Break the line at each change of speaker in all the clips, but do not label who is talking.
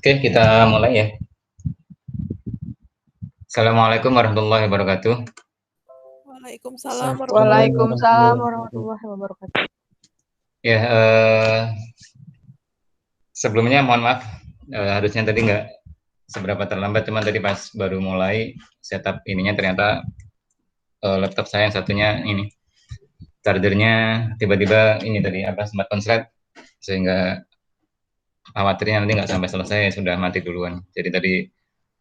Oke, kita mulai ya. Assalamualaikum warahmatullahi wabarakatuh.
Waalaikumsalam
Waalaikumsalam
warahmatullahi
warahmatullahi wabarakatuh.
Ya, sebelumnya mohon maaf, harusnya tadi nggak seberapa terlambat, cuman tadi pas baru mulai setup ininya ternyata laptop saya yang satunya ini chargernya tiba-tiba ini tadi apa sempat konslet sehingga khawatirnya nanti nggak sampai selesai sudah mati duluan. Jadi tadi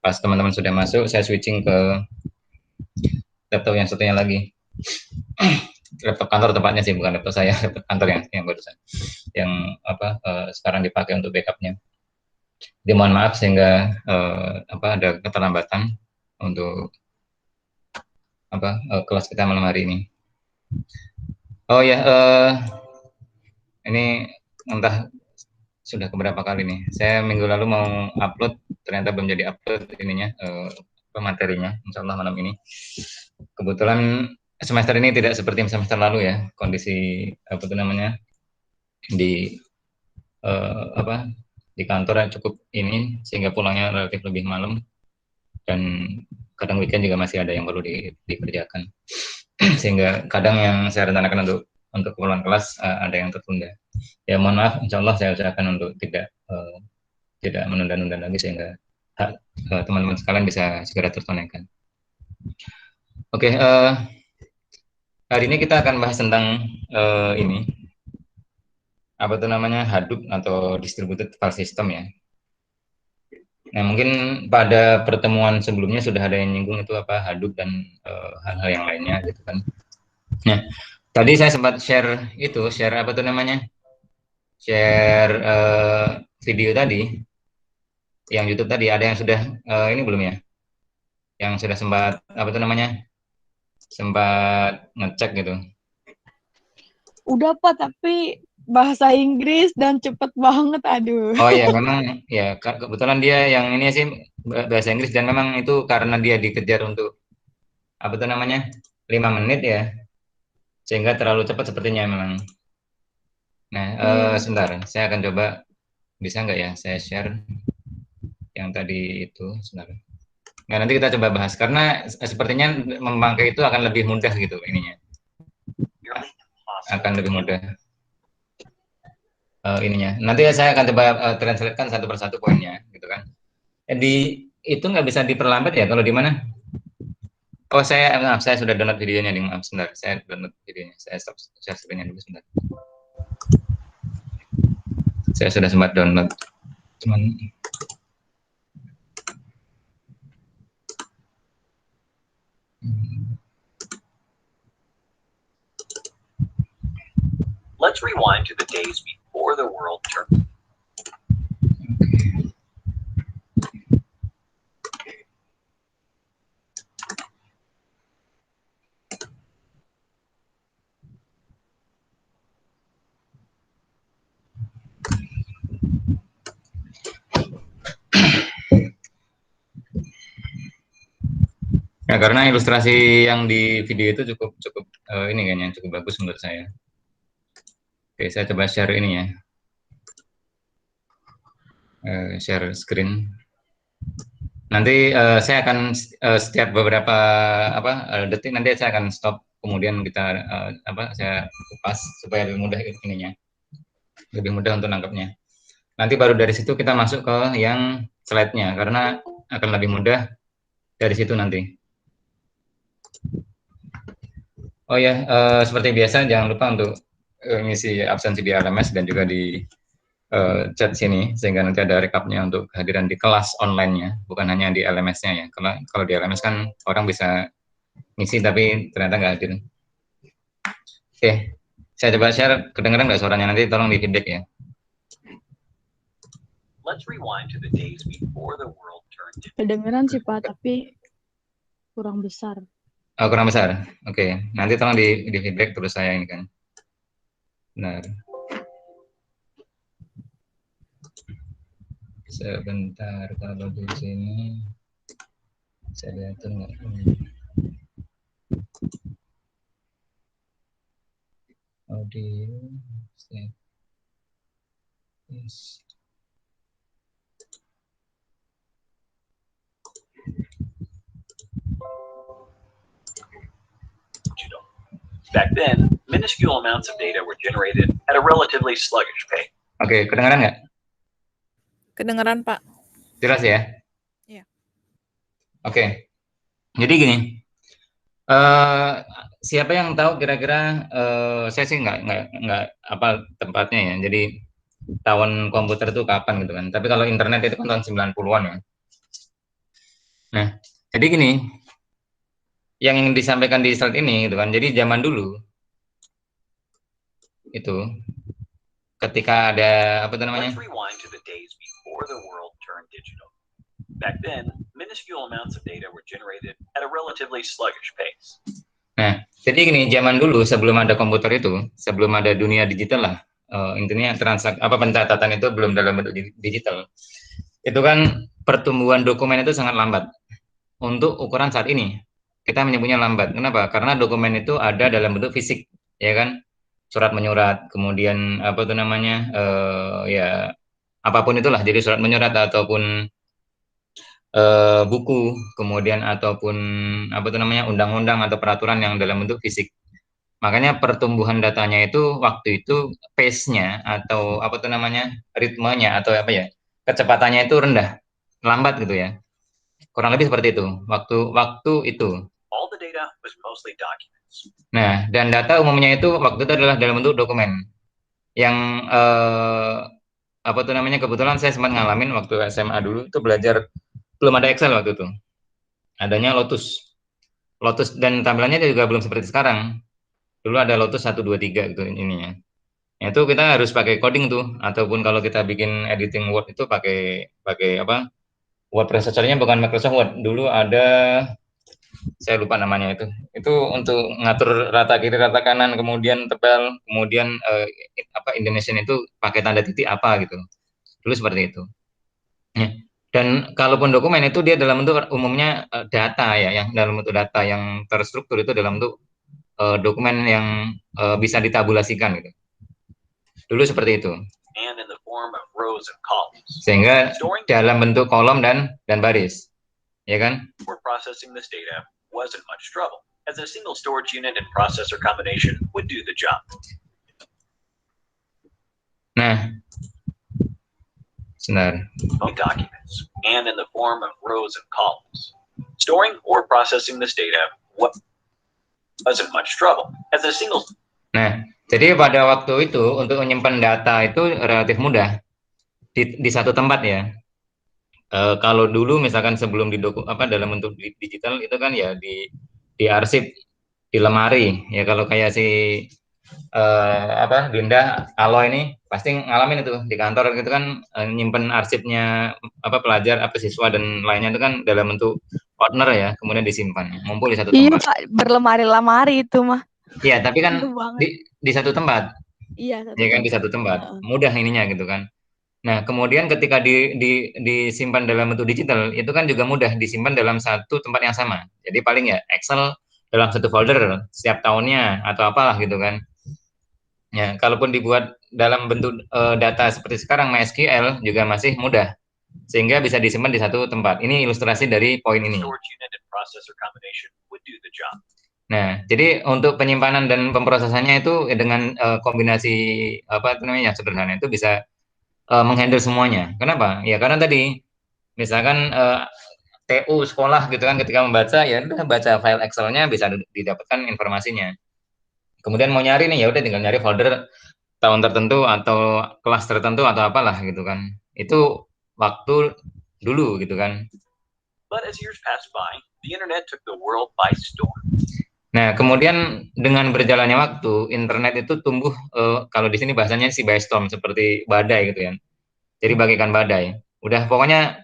pas teman-teman sudah masuk, saya switching ke laptop yang satunya lagi. Laptop kantor tepatnya sih, bukan laptop saya, laptop kantor yang barusan yang apa sekarang dipakai untuk backupnya. Jadi mohon maaf sehingga apa ada keterlambatan untuk apa kelas kita malam hari ini. Oh ya, ini entah sudah keberapa kali nih. Saya minggu lalu mau upload, ternyata belum jadi upload ininya materinya. Insya Allah malam ini. Kebetulan semester ini tidak seperti semester lalu ya, kondisi apa itu namanya di apa di kantor cukup ini sehingga pulangnya relatif lebih malam dan kadang weekend juga masih ada yang perlu dikerjakan sehingga kadang yang saya rencanakan untuk keperluan kelas ada yang tertunda. Ya mohon maaf, insya Allah saya usahakan untuk tidak menunda-nunda lagi sehingga hak teman-teman sekalian bisa segera tertunaikan. Oke, hari ini kita akan bahas tentang ini apa itu namanya Hadoop atau distributed file system ya. Nah, mungkin pada pertemuan sebelumnya sudah ada yang nyinggung itu apa Hadoop dan hal-hal yang lainnya gitu kan. Nah, tadi saya sempat share apa tuh namanya? Share video tadi, yang YouTube tadi ada yang sudah ini belum ya? Yang sudah sempat apa tuh namanya? Sempat ngecek gitu.
Udah Pak, tapi bahasa Inggris dan cepet banget, aduh.
Oh ya, memang ya kebetulan dia yang ini sih bahasa Inggris dan memang itu karena dia dikejar untuk apa tuh namanya 5 menit ya, sehingga terlalu cepat sepertinya memang. Nah, sebentar, saya akan coba bisa nggak ya saya share yang tadi itu sebentar. Nah, nanti kita coba bahas karena sepertinya memakai itu akan lebih mudah gitu ininya, akan lebih mudah ininya. Nanti saya akan coba translatekan satu persatu poinnya, gitu kan. Di itu nggak bisa diperlambat ya kalau di mana? Oh saya maaf saya sudah download videonya nih maaf sebentar saya download videonya saya stop share screen-nya dulu sebentar. Saya sudah sempat download cuman
Let's rewind to the days before the world turned.
ya karena ilustrasi yang di video itu cukup cukup ini kayaknya cukup bagus menurut saya. Oke saya coba share ini ya share screen. Nanti saya akan setiap beberapa detik nanti saya akan stop kemudian kita apa saya kupas supaya lebih mudah ininya lebih mudah untuk nangkapnya. Nanti baru dari situ kita masuk ke yang slide-nya karena akan lebih mudah dari situ nanti. Oh ya, seperti biasa jangan lupa untuk ngisi absensi di LMS dan juga di chat sini sehingga nanti ada rekapnya untuk kehadiran di kelas online-nya, bukan hanya di LMS-nya ya. Kalau di LMS kan orang bisa ngisi tapi ternyata nggak hadir. Oke, saya coba share. Kedengeran nggak suaranya? Nanti tolong di feedback ya.
Let's rewind to the days before the world turned.
Kedengeran sih Pak, tapi kurang besar.
Oh, kurang besar. Oke, nanti tolong di feedback terus saya ini kan. Benar. Sebentar kalau di sini saya lihat nggak. Audio. Yes.
Back then, minuscule amounts of data were generated at a relatively sluggish pace.
Oke, kedengaran nggak?
Kedengeran, Pak.
Jelas ya?
Iya.
Oke, jadi gini, siapa yang tahu kira-kira, saya sih nggak apa tempatnya ya, jadi tahun komputer itu kapan gitu kan, tapi kalau internet itu kan tahun 90-an ya. Nah, jadi gini, yang disampaikan di slide ini gitu kan, jadi zaman dulu itu ketika ada apa itu namanya,
Let's rewind to the days before the world turned digital. Back then, minuscule amounts of data were generated at a relatively sluggish pace.
nah jadi gini, zaman dulu sebelum ada komputer itu, sebelum ada dunia digital lah, intinya pencatatan itu belum dalam bentuk digital, itu kan pertumbuhan dokumen itu sangat lambat untuk ukuran saat ini. Kita menyebutnya lambat. Kenapa? Karena dokumen itu ada dalam bentuk fisik, ya kan? Surat menyurat, kemudian apa itu namanya, ya apapun itulah. Jadi surat menyurat ataupun buku, kemudian ataupun apa itu namanya, undang-undang atau peraturan yang dalam bentuk fisik. Makanya pertumbuhan datanya itu waktu itu pace-nya atau apa itu namanya, ritmenya atau apa ya, kecepatannya itu rendah, lambat gitu ya. Kurang lebih seperti itu. Waktu itu.
All the data was mostly documents.
Nah, dan data umumnya itu waktu itu adalah dalam bentuk dokumen. Yang apa tuh namanya, kebetulan saya sempat ngalamin waktu SMA dulu itu belajar, belum ada Excel waktu itu. Adanya Lotus. Lotus dan tampilannya juga belum seperti sekarang. Dulu ada Lotus 1 2 3 gitu ininya. Itu kita harus pakai coding tuh, ataupun kalau kita bikin editing Word itu pakai apa? Word processor-nya bukan Microsoft Word. Dulu ada, saya lupa namanya itu untuk ngatur rata kiri rata kanan, kemudian tebal, kemudian Indonesian itu pakai tanda titik apa gitu, dulu seperti itu ya. Dan kalaupun dokumen itu dia dalam bentuk umumnya data ya, yang dalam bentuk data yang terstruktur itu dalam bentuk dokumen yang bisa ditabulasikan gitu, dulu seperti itu,
And in the form of rows and columns.
sehingga dalam bentuk kolom dan baris, ya kan.
For processing this data wasn't much trouble, as a single storage unit and processor combination would do the job.
Nah, sebentar.
Documents, and in the form of rows and columns. Storing or processing this data wasn't much trouble, as a single.
Nah, jadi pada waktu itu untuk menyimpan data itu relatif mudah di satu tempat ya. Kalau dulu misalkan sebelum dalam bentuk digital itu kan ya di arsip, di lemari ya. Kalau kayak si Dinda Alo ini pasti ngalamin itu di kantor gitu kan, nyimpen arsipnya pelajar, siswa dan lainnya itu kan dalam bentuk partner ya, kemudian disimpan ngumpul di satu tempat.
Iya Pak, berlemari-lemari itu mah.
Iya, tapi kan di satu tempat.
Iya,
ya kan, di satu tempat. Mudah ininya gitu kan. Nah, kemudian ketika disimpan dalam bentuk digital, itu kan juga mudah disimpan dalam satu tempat yang sama. Jadi paling ya Excel dalam satu folder setiap tahunnya atau apalah gitu kan. Ya, kalaupun dibuat dalam bentuk data seperti sekarang MySQL juga masih mudah, sehingga bisa disimpan di satu tempat. Ini ilustrasi dari poin ini. Nah, jadi untuk penyimpanan dan pemrosesannya itu dengan kombinasi yang sederhana itu bisa menghandle semuanya. Kenapa? Ya karena tadi misalkan TU sekolah gitu kan, ketika membaca ya udah baca file Excel-nya bisa didapatkan informasinya. Kemudian mau nyari nih ya udah tinggal nyari folder tahun tertentu atau kelas tertentu atau apalah gitu kan. Itu waktu dulu gitu kan.
But as years passed by, the internet took the world by storm.
Nah, kemudian dengan berjalannya waktu, internet itu tumbuh, kalau di sini bahasanya si by storm, seperti badai gitu ya. Jadi bagaikan badai. Udah pokoknya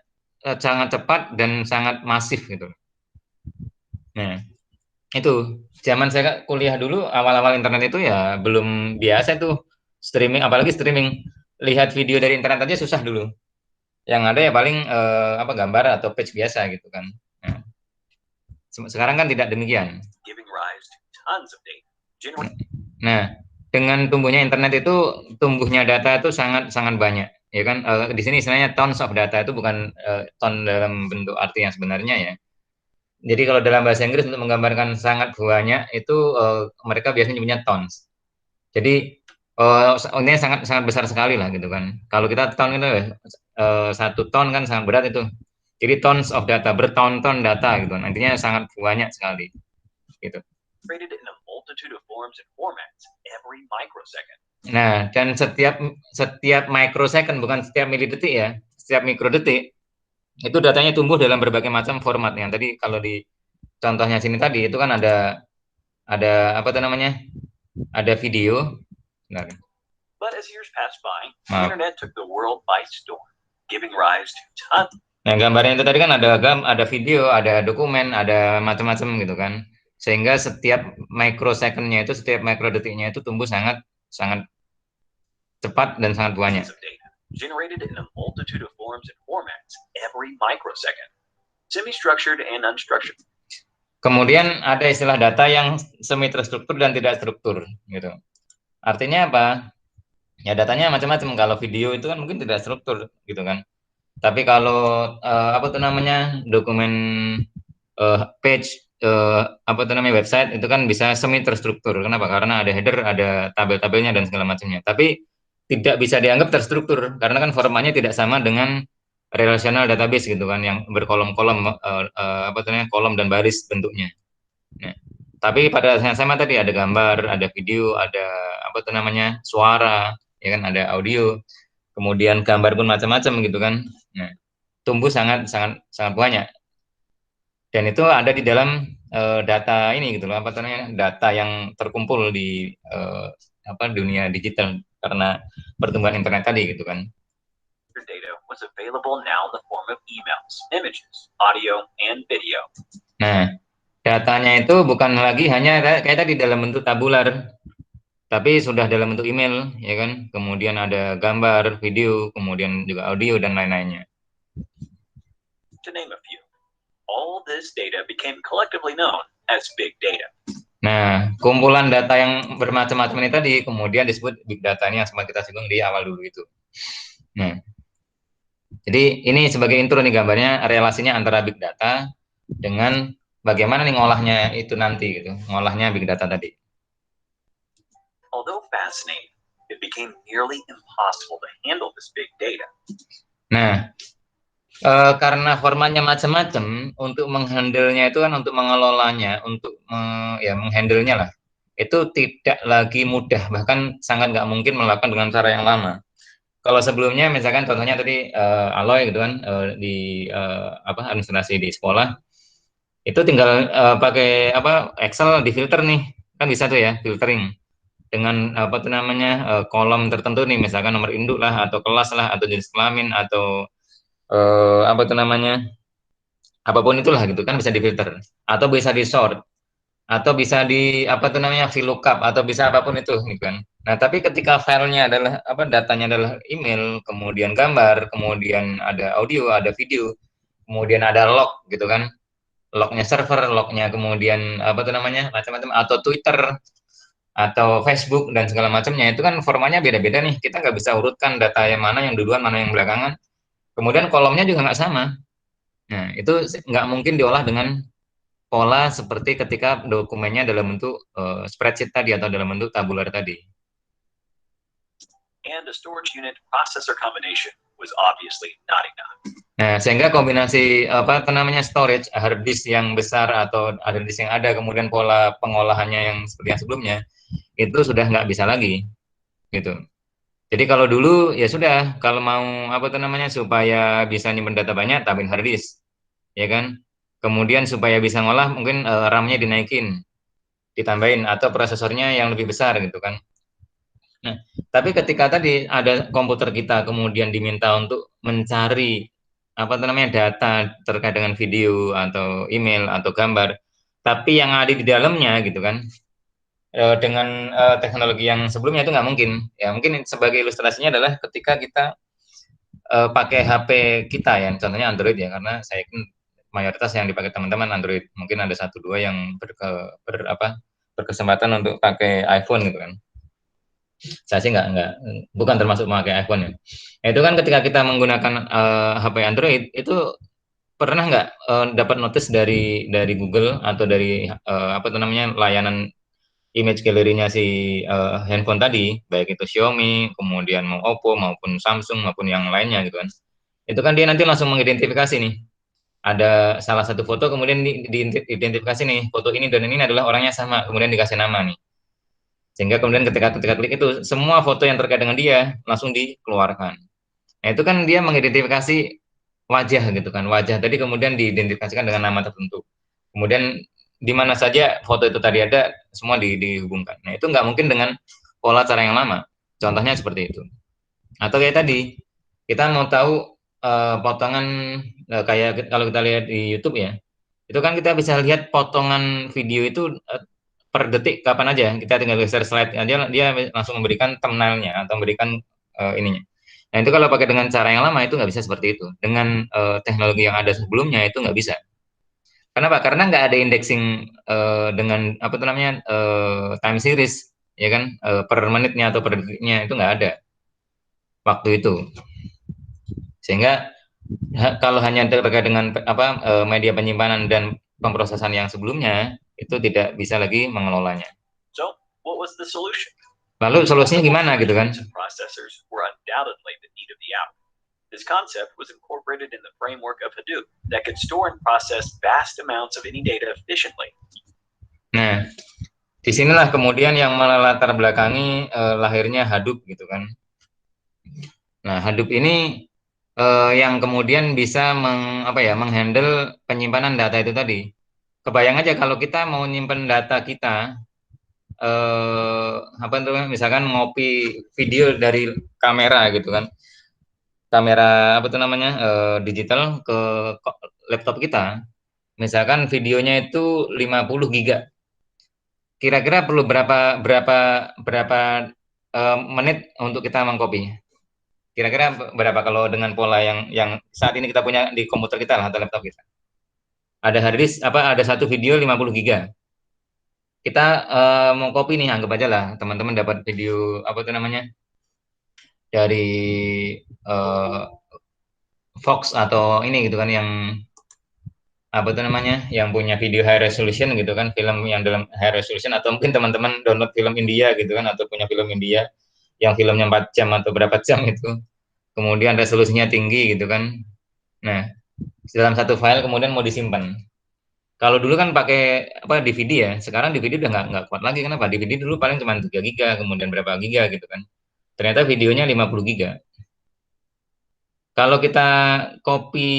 sangat cepat dan sangat masif gitu. Nah, itu zaman saya kuliah dulu, awal-awal internet itu ya belum biasa tuh streaming, apalagi streaming. Lihat video dari internet aja susah dulu. Yang ada ya paling gambar atau page biasa gitu kan. Nah, sekarang kan tidak demikian. Nah, dengan tumbuhnya internet itu, tumbuhnya data itu sangat banyak, ya kan? Di sini istilahnya tons of data, itu bukan ton dalam bentuk arti yang sebenarnya ya. Jadi kalau dalam bahasa Inggris untuk menggambarkan sangat banyak itu mereka biasanya punya tons. Jadi ini sangat sangat besar sekali lah gitu kan. Kalau kita ton itu 1 ton kan sangat berat itu. Jadi tons of data, berton-ton data gitu kan. Intinya sangat banyak sekali gitu.
Created in a multitude of forms and formats every microsecond.
Nah, dan setiap microsecond, bukan setiap milidetik ya, setiap mikrodetik itu datanya tumbuh dalam berbagai macam format. Yang tadi kalau di contohnya sini tadi itu kan ada apa tuh namanya? Ada video. Nah,
But as years passed by, the
Maaf.
internet took the world by storm, giving rise to tons.
Nah, gambarnya itu tadi kan ada video, ada dokumen, ada macam-macam gitu kan. Sehingga setiap microsecond-nya itu, setiap mikrodetiknya itu tumbuh sangat sangat cepat dan sangat banyak.
Of data generated in a multitude of forms and formats every microsecond, semi-structured and unstructured.
Kemudian ada istilah data yang semi terstruktur dan tidak struktur gitu. Artinya apa? Ya datanya macam-macam. Kalau video itu kan mungkin tidak struktur gitu kan. Tapi kalau apa tuh namanya dokumen page apa tuh namanya website itu kan bisa semi terstruktur. Kenapa? Karena ada header, ada tabel-tabelnya dan segala macamnya. Tapi tidak bisa dianggap terstruktur karena kan formatnya tidak sama dengan relational database gitu kan yang berkolom-kolom apa tuh namanya kolom dan baris bentuknya. Nah, tapi pada yang sama tadi ada gambar, ada video, ada apa tuh namanya suara, ya kan ada audio, kemudian gambar pun macam-macam gitu kan. Nah, tumbuh sangat sangat sangat banyak. Dan itu ada di dalam data ini gitu loh, apa namanya data yang terkumpul di apa dunia digital karena pertumbuhan internet tadi gitu kan.
Data was available now in the form of emails, images, audio, and video.
Nah, datanya itu bukan lagi hanya kayak tadi dalam bentuk tabular, tapi sudah dalam bentuk email, ya kan? Kemudian ada gambar, video, kemudian juga audio dan lain-lainnya.
To name a few, all this data became collectively known as big data.
Nah, kumpulan data yang bermacam-macam ini tadi kemudian disebut big data, ini yang sempat kita singgung di awal dulu itu. Nah, jadi ini sebagai intro nih gambarnya relasinya antara big data dengan bagaimana nih ngolahnya itu nanti gitu, ngolahnya big data tadi.
Although fascinating, it became nearly impossible to handle this big data.
Nah, karena formatnya macam-macam, untuk menghandle-nya itu kan untuk mengelolanya, untuk ya menghandle-nya lah, itu tidak lagi mudah, bahkan sangat nggak mungkin melakukan dengan cara yang lama. Kalau sebelumnya misalkan contohnya tadi Aloy gitu kan di apa administrasi di sekolah itu tinggal pakai apa Excel di filter nih kan bisa tuh ya filtering dengan apa tuh namanya kolom tertentu nih misalkan nomor induk lah atau kelas lah atau jenis kelamin atau apa tuh namanya apapun itulah gitu kan bisa difilter atau bisa di sort atau bisa di apa tuh namanya VLOOKUP atau bisa apapun itu gitu kan. Nah, tapi ketika filenya adalah apa datanya adalah email, kemudian gambar, kemudian ada audio, ada video, kemudian ada log gitu kan. Lognya server, lognya kemudian apa tuh namanya macam-macam atau Twitter atau Facebook dan segala macamnya itu kan formatnya beda-beda nih. Kita nggak bisa urutkan data yang mana yang duluan, mana yang belakangan. Kemudian kolomnya juga nggak sama. Nah, itu nggak mungkin diolah dengan pola seperti ketika dokumennya dalam bentuk spreadsheet tadi atau dalam bentuk tabular tadi.
And a storage unit processor combination was obviously not enough.
Nah, sehingga kombinasi apa namanya storage hard disk yang besar atau hard disk yang ada kemudian pola pengolahannya yang seperti yang sebelumnya itu sudah nggak bisa lagi gitu. Jadi kalau dulu ya sudah kalau mau apa namanya supaya bisa nyimpen data banyak tambahin hard disk ya kan. Kemudian supaya bisa ngolah mungkin RAM-nya dinaikin, ditambahin atau prosesornya yang lebih besar gitu kan. Nah, tapi ketika tadi ada komputer kita kemudian diminta untuk mencari apa namanya data terkait dengan video atau email atau gambar, tapi yang ada di dalamnya gitu kan, dengan teknologi yang sebelumnya itu nggak mungkin. Ya mungkin sebagai ilustrasinya adalah ketika kita pakai HP kita ya, contohnya Android ya, karena saya yakin mayoritas yang dipakai teman-teman Android, mungkin ada 1-2 yang berkesempatan untuk pakai iPhone gitu kan. Saya sih bukan termasuk memakai iPhone ya. Itu kan ketika kita menggunakan HP Android itu pernah nggak dapat notice dari Google atau dari apa tuh namanya layanan image gallery-nya si handphone tadi, baik itu Xiaomi, kemudian mau Oppo maupun Samsung maupun yang lainnya gitu kan. Itu kan dia nanti langsung mengidentifikasi nih. Ada salah satu foto kemudian diidentifikasi nih, foto ini dan ini adalah orangnya sama, kemudian dikasih nama nih. Sehingga kemudian ketika klik itu semua foto yang terkait dengan dia langsung dikeluarkan. Nah, itu kan dia mengidentifikasi wajah gitu kan. Wajah tadi kemudian diidentifikasikan dengan nama tertentu. Kemudian di mana saja foto itu tadi ada, semua dihubungkan. Nah, itu nggak mungkin dengan pola cara yang lama. Contohnya seperti itu. Atau kayak tadi, kita mau tahu potongan kayak kalau kita lihat di YouTube ya, itu kan kita bisa lihat potongan video itu per detik kapan aja. Kita tinggal geser slide, dia langsung memberikan thumbnailnya atau memberikan ininya. Nah, itu kalau pakai dengan cara yang lama itu nggak bisa seperti itu. Dengan teknologi yang ada sebelumnya itu nggak bisa. Kenapa? Karena nggak ada indexing dengan apa tuh namanya time series, ya kan, per menitnya atau per detiknya itu nggak ada waktu itu. Sehingga kalau hanya terkait dengan apa media penyimpanan dan pemrosesan yang sebelumnya itu tidak bisa lagi mengelolanya.
So, what was the solution?
Lalu solusinya gimana gitu kan?
Processors were undoubtedly the need of the hour. This concept was incorporated in the framework of Hadoop that could store and process vast amounts of any data efficiently.
Nah, disinilah kemudian yang melatar belakangi lahirnya Hadoop gitu kan. Nah, Hadoop ini yang kemudian bisa menghandle penyimpanan data itu tadi. Kebayang aja kalau kita mau nyimpen data kita, misalkan ngopi video dari kamera gitu kan, kamera apa tuh namanya digital ke laptop kita, misalkan videonya itu 50 giga, kira-kira perlu berapa menit untuk kita mengkopinya? Kira-kira berapa kalau dengan pola yang saat ini kita punya di komputer kita lah atau laptop kita? Ada hard disk ada satu video 50 giga. Kita mau copy nih, anggap aja lah teman-teman dapat video apa tuh namanya dari Fox atau ini gitu kan yang apa tuh namanya yang punya video high resolution gitu kan, film yang dalam high resolution, atau mungkin teman-teman download film India gitu kan, atau punya film India yang filmnya 4 jam atau berapa jam itu, kemudian resolusinya tinggi gitu kan. Nah, dalam satu file kemudian mau disimpan. Kalau dulu kan pakai apa DVD ya, sekarang DVD udah nggak kuat lagi. Kenapa? DVD dulu paling cuma 3 giga, kemudian berapa giga gitu kan. Ternyata videonya 50 giga. Kalau kita copy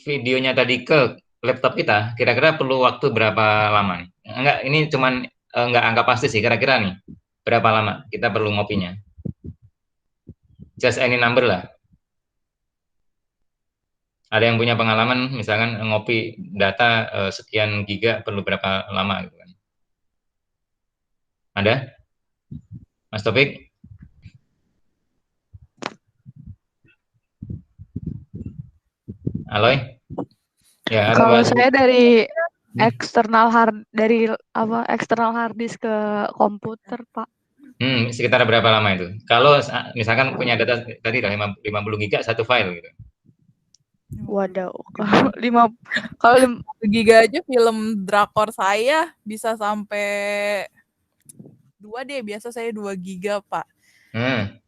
videonya tadi ke laptop kita, kira-kira perlu waktu berapa lama nih? Enggak, ini cuman enggak angka pasti sih, kira-kira nih berapa lama kita perlu ngopinya? Just any number lah. Ada yang punya pengalaman misalkan ngopi data sekian giga perlu berapa lama gitu kan? Ada? Mas Topik? Aloy? Ya,
Kalau saya dari eksternal hard disk ke komputer, Pak.
Sekitar berapa lama itu? Kalau misalkan punya data tadi 50 giga satu file gitu.
Waduh, kalau
1 giga aja film drakor saya bisa sampai 2 deh. Biasa saya 2 giga, Pak.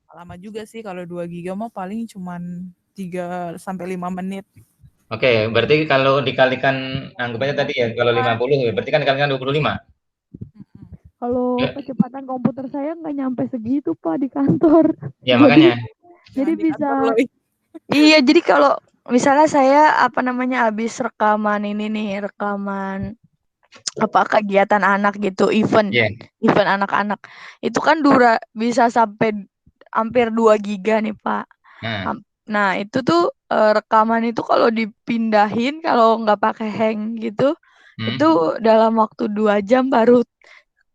Lama juga sih kalau 2 giga mah paling cuman 3 sampai 5 menit.
Oke, berarti kalau dikalikan anggap aja tadi ya, kalau 50 berarti kan dikalikan 25.
Kalau kecepatan komputer saya nggak nyampe segitu, Pak, di kantor.
Ya, makanya.
Jadi bisa. Iya, jadi kalau misalnya saya habis rekaman kegiatan anak gitu, event anak-anak, itu kan bisa sampai hampir 2 giga nih, Pak. Nah, itu tuh rekaman itu kalau dipindahin, kalau nggak pakai hang gitu, itu dalam waktu 2 jam baru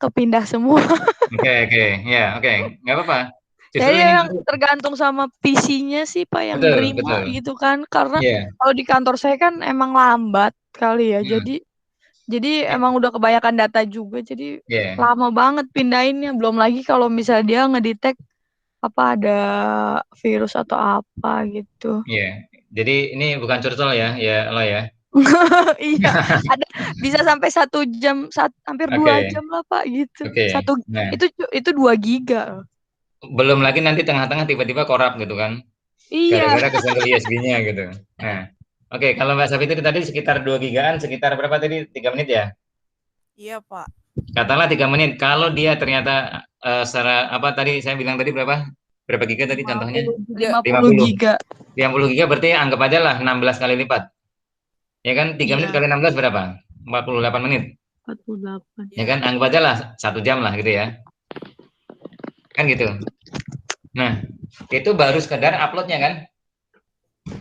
kepindah semua.
Oke, nggak apa-apa.
Jadi memang tergantung sama PC-nya sih, Pak, yang nerima gitu kan. Karena kalau di kantor saya kan emang lambat kali ya. Jadi emang udah kebanyakan data juga. Jadi lama banget pindahinnya. Belum lagi kalau misalnya dia ngedetect ada virus atau apa gitu.
Iya. Jadi ini bukan curcol ya, lo ya.
Iya, ada bisa sampai 1 jam, hampir 2
Oke,
jam lah Pak gitu.
oke. Nah,
Itu 2 giga.
belum lagi nanti tengah-tengah tiba-tiba korup gitu kan,
Iya.
gara-gara kesenggol USB-nya gitu. Nah, oke, kalau Mbak Safitri tadi sekitar 2 gigaan, sekitar berapa tadi? 3 menit ya?
Iya, Pak.
Katakanlah 3 menit. Kalau dia ternyata secara apa tadi saya bilang tadi berapa? Berapa giga tadi contohnya?
50 giga.
50 giga.
50 giga berarti anggap aja lah 16 kali lipat. Ya kan? 3 menit
Iya.
kali 16 berapa? 48 menit.
48.
Ya kan? Anggap aja lah 1 jam lah gitu ya. Kan gitu. Nah, itu baru sekedar uploadnya kan?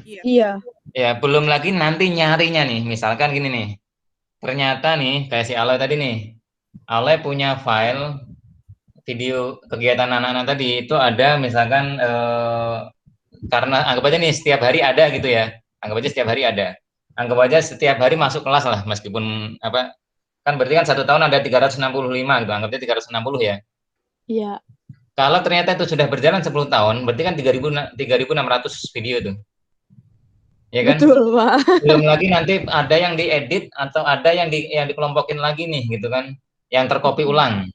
Iya.
Ya, belum lagi nanti nyarinya nih. Misalkan gini nih. Ternyata nih, kayak si Aloy tadi nih. Aloy punya file video kegiatan anak-anak tadi itu ada misalkan karena anggap aja nih setiap hari ada gitu ya. Anggap aja setiap hari ada. Anggap aja setiap hari masuk kelas lah meskipun apa kan berarti kan 1 tahun ada 365 gitu. Anggap aja 360 ya.
Iya.
Kalau ternyata itu sudah berjalan 10 tahun, berarti kan 3.600 video tuh. Ya kan?
Betul, Pak.
Belum lagi nanti ada yang diedit atau ada yang dikelompokin lagi nih gitu kan. Yang terkopi ulang.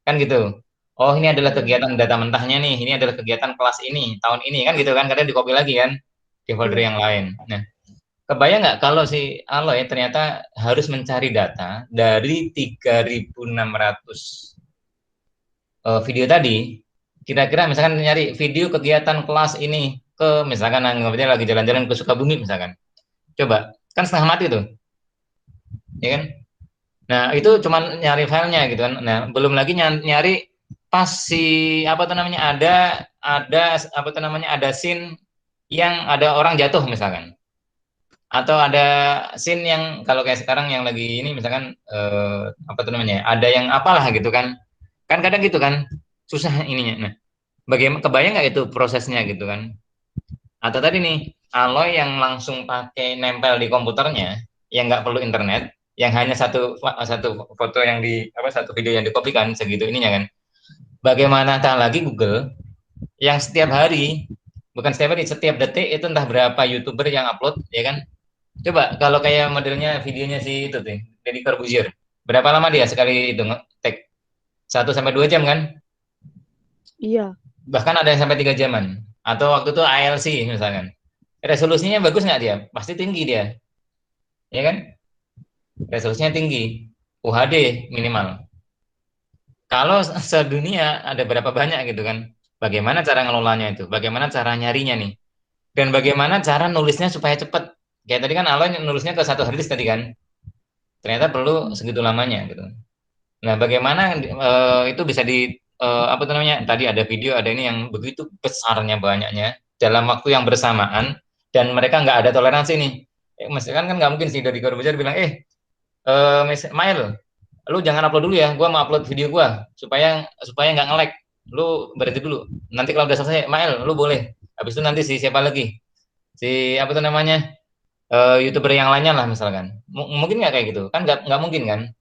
Kan gitu. Oh, ini adalah kegiatan data mentahnya nih, ini adalah kegiatan kelas ini, tahun ini kan gitu kan, kadang di copy lagi kan di folder yang lain. Nah, kebayang nggak kalau si Aloy ternyata harus mencari data dari 3.600 video tadi, kira-kira misalkan nyari video kegiatan kelas ini ke misalkan anggapnya lagi jalan-jalan ke Sukabumi misalkan. Coba, kan setengah mati tuh, ya kan? Nah, itu cuman nyari filenya gitu kan. Nah, belum lagi nyari pas si apa tuh namanya ada apa tuh namanya ada scene yang ada orang jatuh misalkan. Atau ada scene yang kalau kayak sekarang yang lagi ini misalkan apa tuh namanya? Ada yang apalah gitu kan. Kan kadang gitu kan. Susah ininya. Nah, bagaimana kebayang nggak itu prosesnya gitu kan? Atau tadi nih, Aloy yang langsung pakai nempel di komputernya, yang nggak perlu internet, yang hanya satu satu foto yang di apa satu video yang dikopikan segitu ininya kan. Bagaimana tak lagi Google yang setiap hari, bukan setiap hari, setiap detik itu entah berapa YouTuber yang upload, ya kan? Coba kalau kayak modelnya videonya si itu tuh, Deddy Corbuzier. Berapa lama dia sekali itu nge-tag? 1 sampai 2 jam kan?
Iya.
Bahkan ada yang sampai 3 jaman. Atau waktu itu ALC misalkan. Resolusinya bagus nggak dia? Pasti tinggi dia, ya kan? Resolusinya tinggi, UHD minimal. Kalau sedunia ada berapa banyak gitu kan? Bagaimana cara ngelolanya itu? Bagaimana cara nyarinya nih? Dan bagaimana cara nulisnya supaya cepat? Kayak tadi kan Alon nulisnya ke satu harddisk tadi kan? Ternyata perlu segitu lamanya gitu. Nah, bagaimana itu bisa di apa namanya? Tadi ada video, ada ini yang begitu besarnya banyaknya dalam waktu yang bersamaan dan mereka nggak ada toleransi nih. Misalkan kan nggak mungkin sih dari Corbuzier bilang, Mail, lu jangan upload dulu ya, gua mau upload video gua supaya supaya nggak nge-lag. Lu berhenti dulu. Nanti kalau udah selesai, Mail, lu boleh. Habis itu nanti si siapa lagi? Si apa tuh namanya? YouTuber yang lainnya lah misalkan. Mungkin nggak kayak gitu? Kan nggak mungkin kan?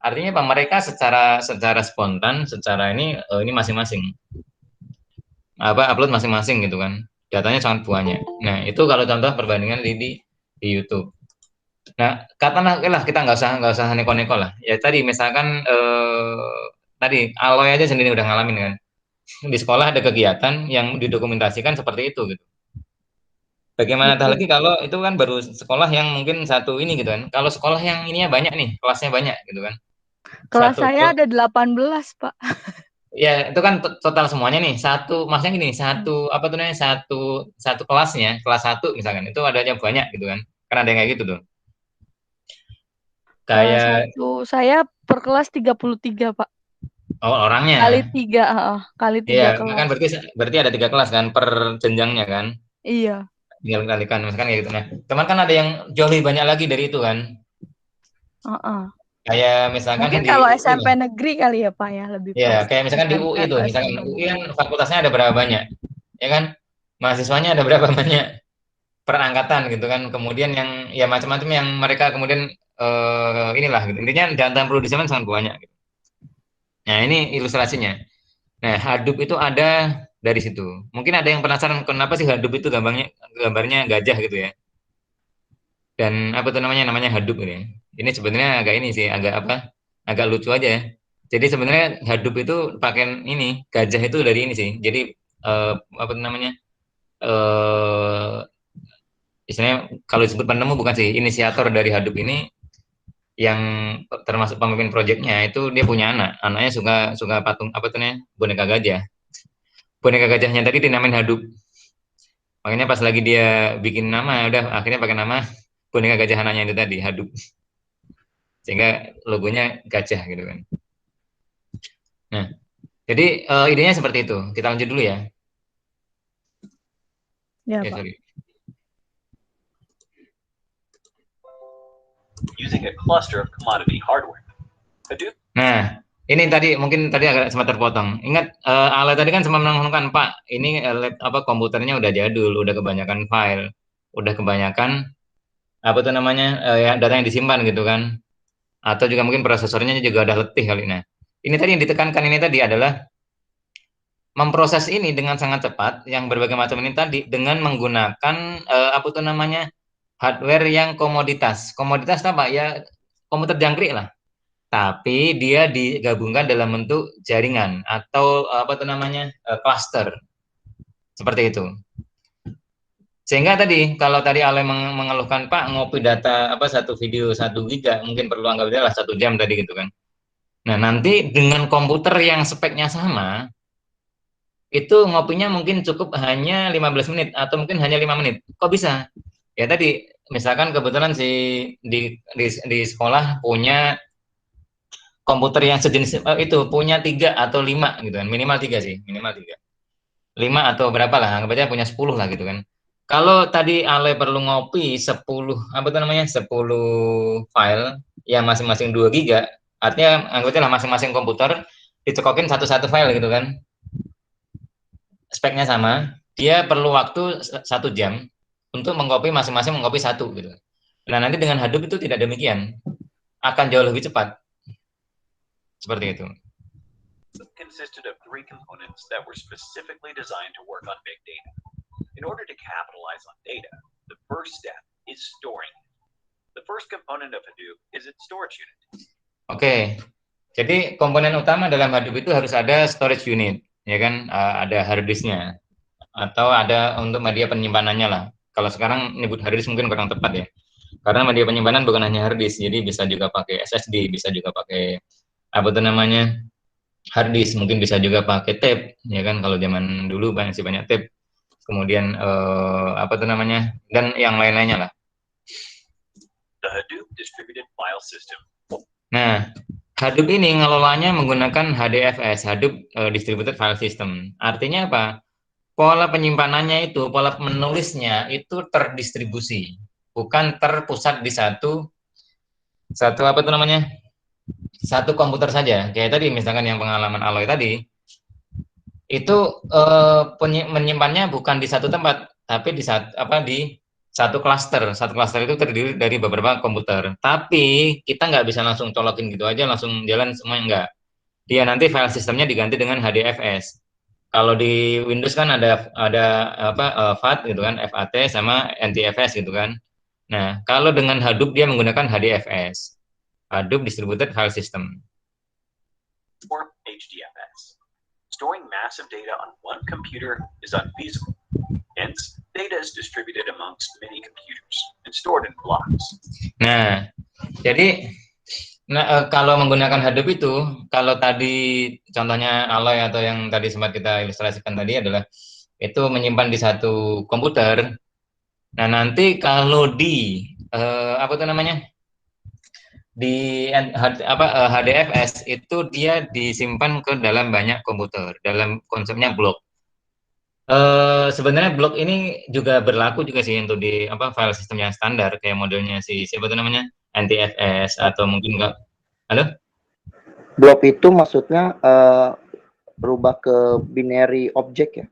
Artinya apa? Mereka secara secara spontan, secara ini masing-masing. Apa upload masing-masing gitu kan. Datanya sangat banyak. Nah, itu kalau contoh perbandingan di YouTube. Nah, katakanlah kita nggak usah neko-neko lah. Ya tadi misalkan tadi Aloy aja sendiri udah ngalamin kan. Di sekolah ada kegiatan yang didokumentasikan seperti itu gitu. Bagaimana
Betul.
lagi kalau itu kan baru sekolah yang mungkin satu ini gitu kan. Kalau sekolah yang ininya banyak nih, kelasnya banyak gitu kan.
Kelas
Satu
saya ada 18, Pak.
ya itu kan total semuanya nih. Satu maksudnya gini, satu apa tuh namanya? Satu satu kelasnya, kelas 1 misalkan. Itu adanya banyak gitu kan. Kan ada yang kayak gitu tuh. Kayak
Saya per kelas 33, Pak.
orangnya.
Kali
Iya,
3 kelas.
kan berarti berarti ada 3 kelas kan per jenjangnya kan.
Iya.
Tinggal kalikan misalkan kayak gitu. Nah, teman kan ada yang jauh lebih banyak lagi dari itu kan.
Heeh.
Kayak misalkan
Mungkin
yang di
kalau
UI
SMP
lah.
negeri kali ya, Pak ya, lebih
Ya,
pas.
kayak misalkan di
SMP
UI itu,
atau
misalkan
SMA
UI
negeri.
kan fakultasnya ada berapa banyak, ya kan? Mahasiswanya ada berapa banyak perangkatan gitu kan. Kemudian yang ya macam-macam yang mereka kemudian inilah gitu. Intinya data perlu disimpan sangat banyak. Gitu. Nah, ini ilustrasinya. Nah, Hadoop itu ada dari situ. Mungkin ada yang penasaran kenapa sih Hadoop itu gambarnya gajah gitu ya. dan apa tuh namanya Hadoop ini. Ini sebenarnya agak ini sih, agak lucu aja ya. Jadi sebenarnya Hadoop itu pakai ini, gajah itu dari ini sih. Jadi apa tuh namanya? Istilahnya kalau disebut penemu bukan sih, inisiator dari Hadoop ini yang termasuk pemimpin proyeknya itu dia punya anaknya suka suka patung apa tuh namanya boneka gajah. Boneka gajahnya tadi dinamain Hadoop. Makanya pas lagi dia bikin nama, udah akhirnya pakai nama boneka gajah anaknya itu tadi Hadoop. Sehingga logonya gajah gitu kan. Nah, jadi idenya seperti itu. Kita lanjut dulu ya.
Ya, Pak.
Sorry.
Using a cluster of commodity hardware. Hadoop.
Nah, ini tadi mungkin tadi agak sempat terpotong. Ingat Ale tadi kan sempat menanyakan Pak, ini komputernya udah jadul, udah kebanyakan file, udah kebanyakan apa tuh namanya ya data yang disimpan gitu kan, atau juga mungkin prosesornya juga udah letih kali. Nah, ini tadi yang ditekankan ini tadi adalah memproses ini dengan sangat cepat, yang berbagai macam ini tadi dengan menggunakan apa tuh namanya hardware yang komoditas. Komoditas apa ya? Komputer jangkrik lah. Tapi dia digabungkan dalam bentuk jaringan atau apa itu namanya cluster seperti itu. Sehingga tadi kalau tadi Ale mengeluhkan Pak ngopi data apa satu video 1 giga mungkin perlu anggap dia lah 1 jam tadi gitu kan. Nah nanti dengan komputer yang speknya sama itu ngopinya mungkin cukup hanya 15 menit atau mungkin hanya 5 menit. Kok bisa? Ya tadi misalkan kebetulan di sekolah punya komputer yang sejenis itu punya 3 atau 5 gitu kan, minimal 3 sih, minimal 3. 5 atau berapa lah, anggap aja punya 10 lah gitu kan. Kalau tadi Ale perlu ngopi 10 apa itu namanya 10 file yang masing-masing 2 giga, artinya anggap aja lah masing-masing komputer dicekokin satu-satu file gitu kan. Speknya sama, dia perlu waktu 1 jam untuk mengcopy masing-masing mengcopy 1 gitu. Nah, nanti dengan Hadoop itu tidak demikian. Akan jauh lebih cepat. Seperti itu.
Consisted of 3 components that were specifically designed to work on big data. In order to capitalize on data, the first step is storing. The first component of Hadoop is its storage unit.
Oke. Jadi komponen utama dalam Hadoop itu harus ada storage unit, ya kan? Ada hard disk-nya atau ada untuk media penyimpanannya lah. Kalau sekarang nyebut hard disk mungkin kurang tepat ya. Karena media penyimpanan bukan hanya hard disk, jadi bisa juga pakai SSD, bisa juga pakai apa itu namanya hard disk, mungkin bisa juga pakai tape, ya kan? Kalau zaman dulu banyak tape. Kemudian apa itu namanya dan yang lain-lainnya lah.
The Hadoop distributed file system.
Nah, Hadoop ini ngelolanya menggunakan HDFS, Hadoop Distributed File System. Artinya apa? Pola penyimpanannya itu, pola menulisnya itu terdistribusi, bukan terpusat di satu apa itu namanya satu komputer saja. Kayak tadi misalkan yang pengalaman Aloy tadi, itu menyimpannya bukan di satu tempat, tapi di satu klaster. Satu klaster itu terdiri dari beberapa komputer. Tapi kita nggak bisa langsung colokin gitu aja, langsung jalan semuanya nggak. Dia nanti file sistemnya diganti dengan HDFS. Kalau di Windows kan ada FAT gitu kan, FAT sama NTFS gitu kan. Nah, kalau dengan Hadoop dia menggunakan HDFS, Hadoop Distributed File System.
Or HDFS. Storing massive data on one computer is unfeasible. Hence, data is distributed amongst many computers and stored in blocks.
Nah, jadi kalau menggunakan Hadoop itu, kalau tadi contohnya Aloy atau yang tadi sempat kita ilustrasikan tadi adalah itu menyimpan di satu komputer. Nah, nanti kalau di apa itu namanya? Di HDFS itu dia disimpan ke dalam banyak komputer, dalam konsepnya blok. Sebenarnya blok ini juga berlaku juga sih untuk di file sistem yang standar kayak modelnya siapa itu namanya NTFS atau mungkin enggak. Halo?
Blok itu maksudnya berubah ke binary object ya?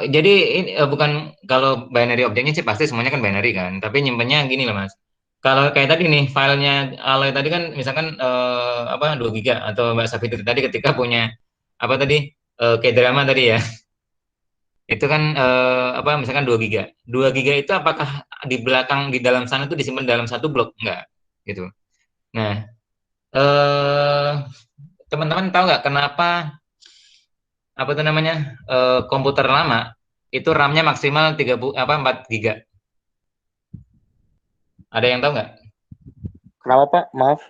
Jadi ini bukan, kalau binary objeknya sih pasti semuanya kan binary kan, tapi nyimpennya gini lah Mas. Kalau kayak tadi nih filenya Aloy tadi kan misalkan 2 giga atau Mbak Safitri tadi ketika punya apa tadi kayak drama tadi ya. Itu kan misalkan 2 giga. 2 giga itu apakah di belakang di dalam sana itu disimpan dalam satu blok, enggak gitu. Nah, teman-teman tahu nggak kenapa apa itu namanya komputer lama itu RAM-nya maksimal 4 giga? Ada yang tahu nggak?
Kenapa Pak? Maaf.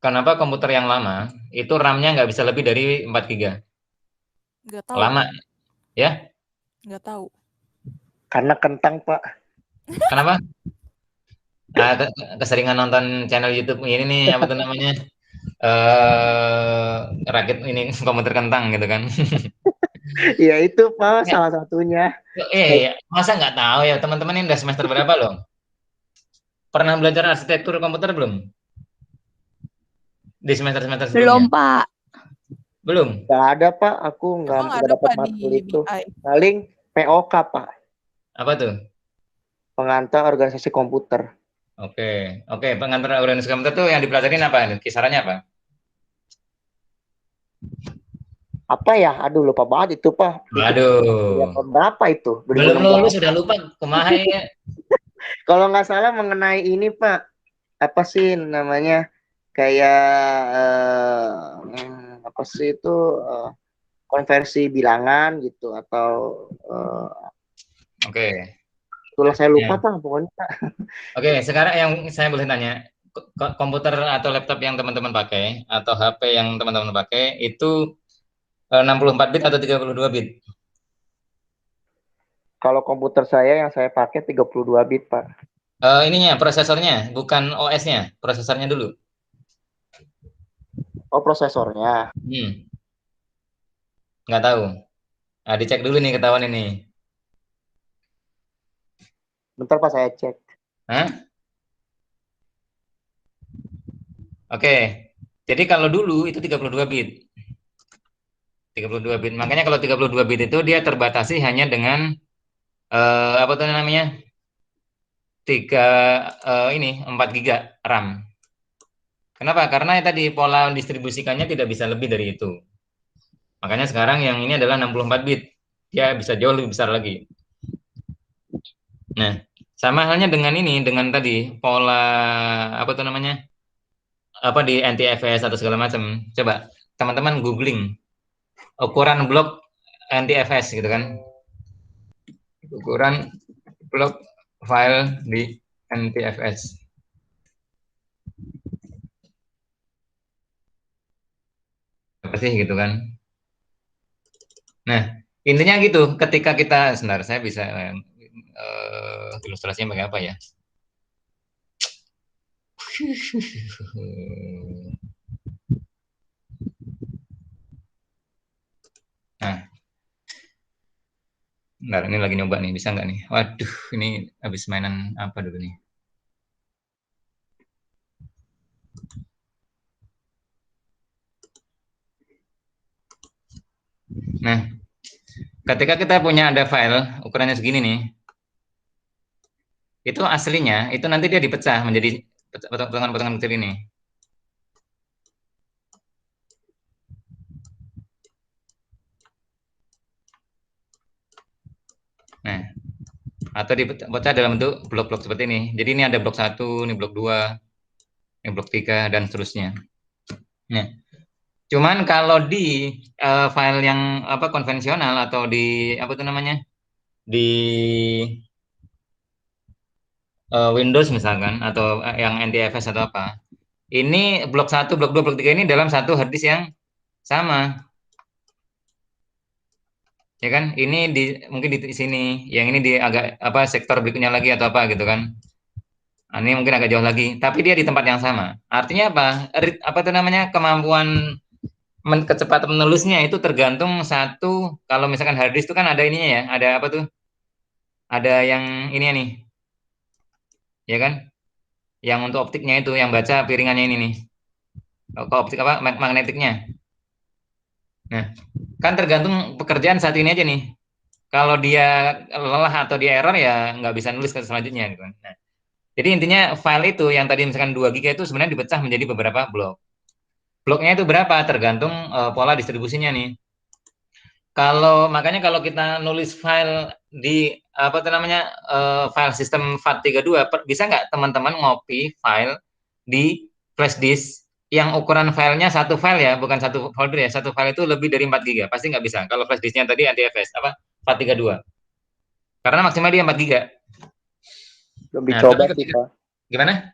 Kenapa komputer yang lama itu RAM-nya nggak bisa lebih dari 4 giga?
Nggak tahu.
Lama, ya?
Nggak tahu.
Karena kentang Pak.
Kenapa? Keseringan nonton channel YouTube ini nih, apa tuh namanya? Rakit ini komputer kentang gitu kan?
Ya itu Pak salah satunya.
Masa nggak tahu ya teman-teman ini udah semester berapa loh? Pernah belajar arsitektur komputer belum? Di semester-semester
Belum,
sebelumnya?
Pak.
Belum?
Nggak ada Pak, aku nggak
ada
dapat
Pak
matkul
di
itu.
BI.
Paling POK Pak,
Apa tuh?
pengantar organisasi komputer.
Oke. Pengantar organisasi komputer tuh yang dipelajarin apa? Kisarannya apa?
Apa ya? Aduh lupa banget itu Pak.
Waduh.
Berapa itu?
Belum lulus sudah lupa. Kumaha ya?
Kalau nggak salah mengenai ini Pak, apa sih namanya? Kayak apa sih itu konversi bilangan gitu atau
Oke.
itulah saya lupa
Ya.
Pak pokoknya Pak.
Oke, sekarang yang saya boleh tanya, komputer atau laptop yang teman-teman pakai atau HP yang teman-teman pakai itu 64 bit atau 32 bit?
Kalau komputer saya yang saya pakai 32 bit Pak.
Ininya prosesornya, bukan OS-nya, prosesornya dulu.
Oh prosesornya.
Nggak tahu. Nah, dicek dulu nih ketahuan ini.
Bentar Pak saya cek.
Hah? Oke. Jadi kalau dulu itu 32 bit. 32 bit. Makanya kalau 32 bit itu dia terbatasi hanya dengan apa tuh namanya? 4 giga RAM. Kenapa? Karena tadi pola distribusikannya tidak bisa lebih dari itu. Makanya sekarang yang ini adalah 64 bit. Dia bisa jauh lebih besar lagi. Nah, sama halnya dengan ini, dengan tadi pola apa tuh namanya? Apa di NTFS atau segala macam. Coba teman-teman googling ukuran blok NTFS gitu kan. Ukuran blok file di NTFS. Apa sih gitu kan? Nah, intinya gitu. Ketika kita, sebentar saya bisa ilustrasinya pakai apa ya? Nah, bentar, ini lagi nyoba nih, bisa nggak nih? Waduh, ini habis mainan apa dulu nih? Nah, ketika kita punya ada file ukurannya segini nih, itu aslinya itu nanti dia dipecah menjadi potongan-potongan kecil ini. Nah, atau dipecah dalam bentuk blok-blok seperti ini. Jadi ini ada blok 1, ini blok 2, ini blok 3 dan seterusnya. Nah, cuman kalau di file yang apa konvensional atau di apa itu namanya? Di Windows misalkan atau yang NTFS atau apa. Ini blok 1, blok 2, blok 3 ini dalam satu hard disk yang sama. Ya kan? Ini mungkin di sini, yang ini di agak apa sektor berikutnya lagi atau apa gitu kan. Nah, ini mungkin agak jauh lagi, tapi dia di tempat yang sama. Artinya apa? Apa itu namanya? Kemampuan kecepatan menulisnya itu tergantung satu, kalau misalkan hard disk itu kan ada ininya ya, ada apa tuh? Ada yang ini nih. Ya kan? Yang untuk optiknya itu, yang baca piringannya ini nih. Ke optik apa? Magnetiknya. Nah, kan tergantung pekerjaan saat ini aja nih. Kalau dia lelah atau dia error ya nggak bisa nulis ke selanjutnya gitu. Nah, jadi intinya file itu yang tadi misalkan 2 GB itu sebenarnya dipecah menjadi beberapa blok. Bloknya itu berapa? Tergantung pola distribusinya nih. makanya kalau kita nulis file di apa namanya file sistem FAT32, bisa nggak teman-teman ngopi file di flash disk yang ukuran filenya satu file ya, bukan satu folder ya, satu file itu lebih dari 4 GB, pasti nggak bisa. Kalau flash disknya tadi NTFS apa FAT32, karena maksimal dia 4 GB.
Belum dicoba sih Pak.
Gimana?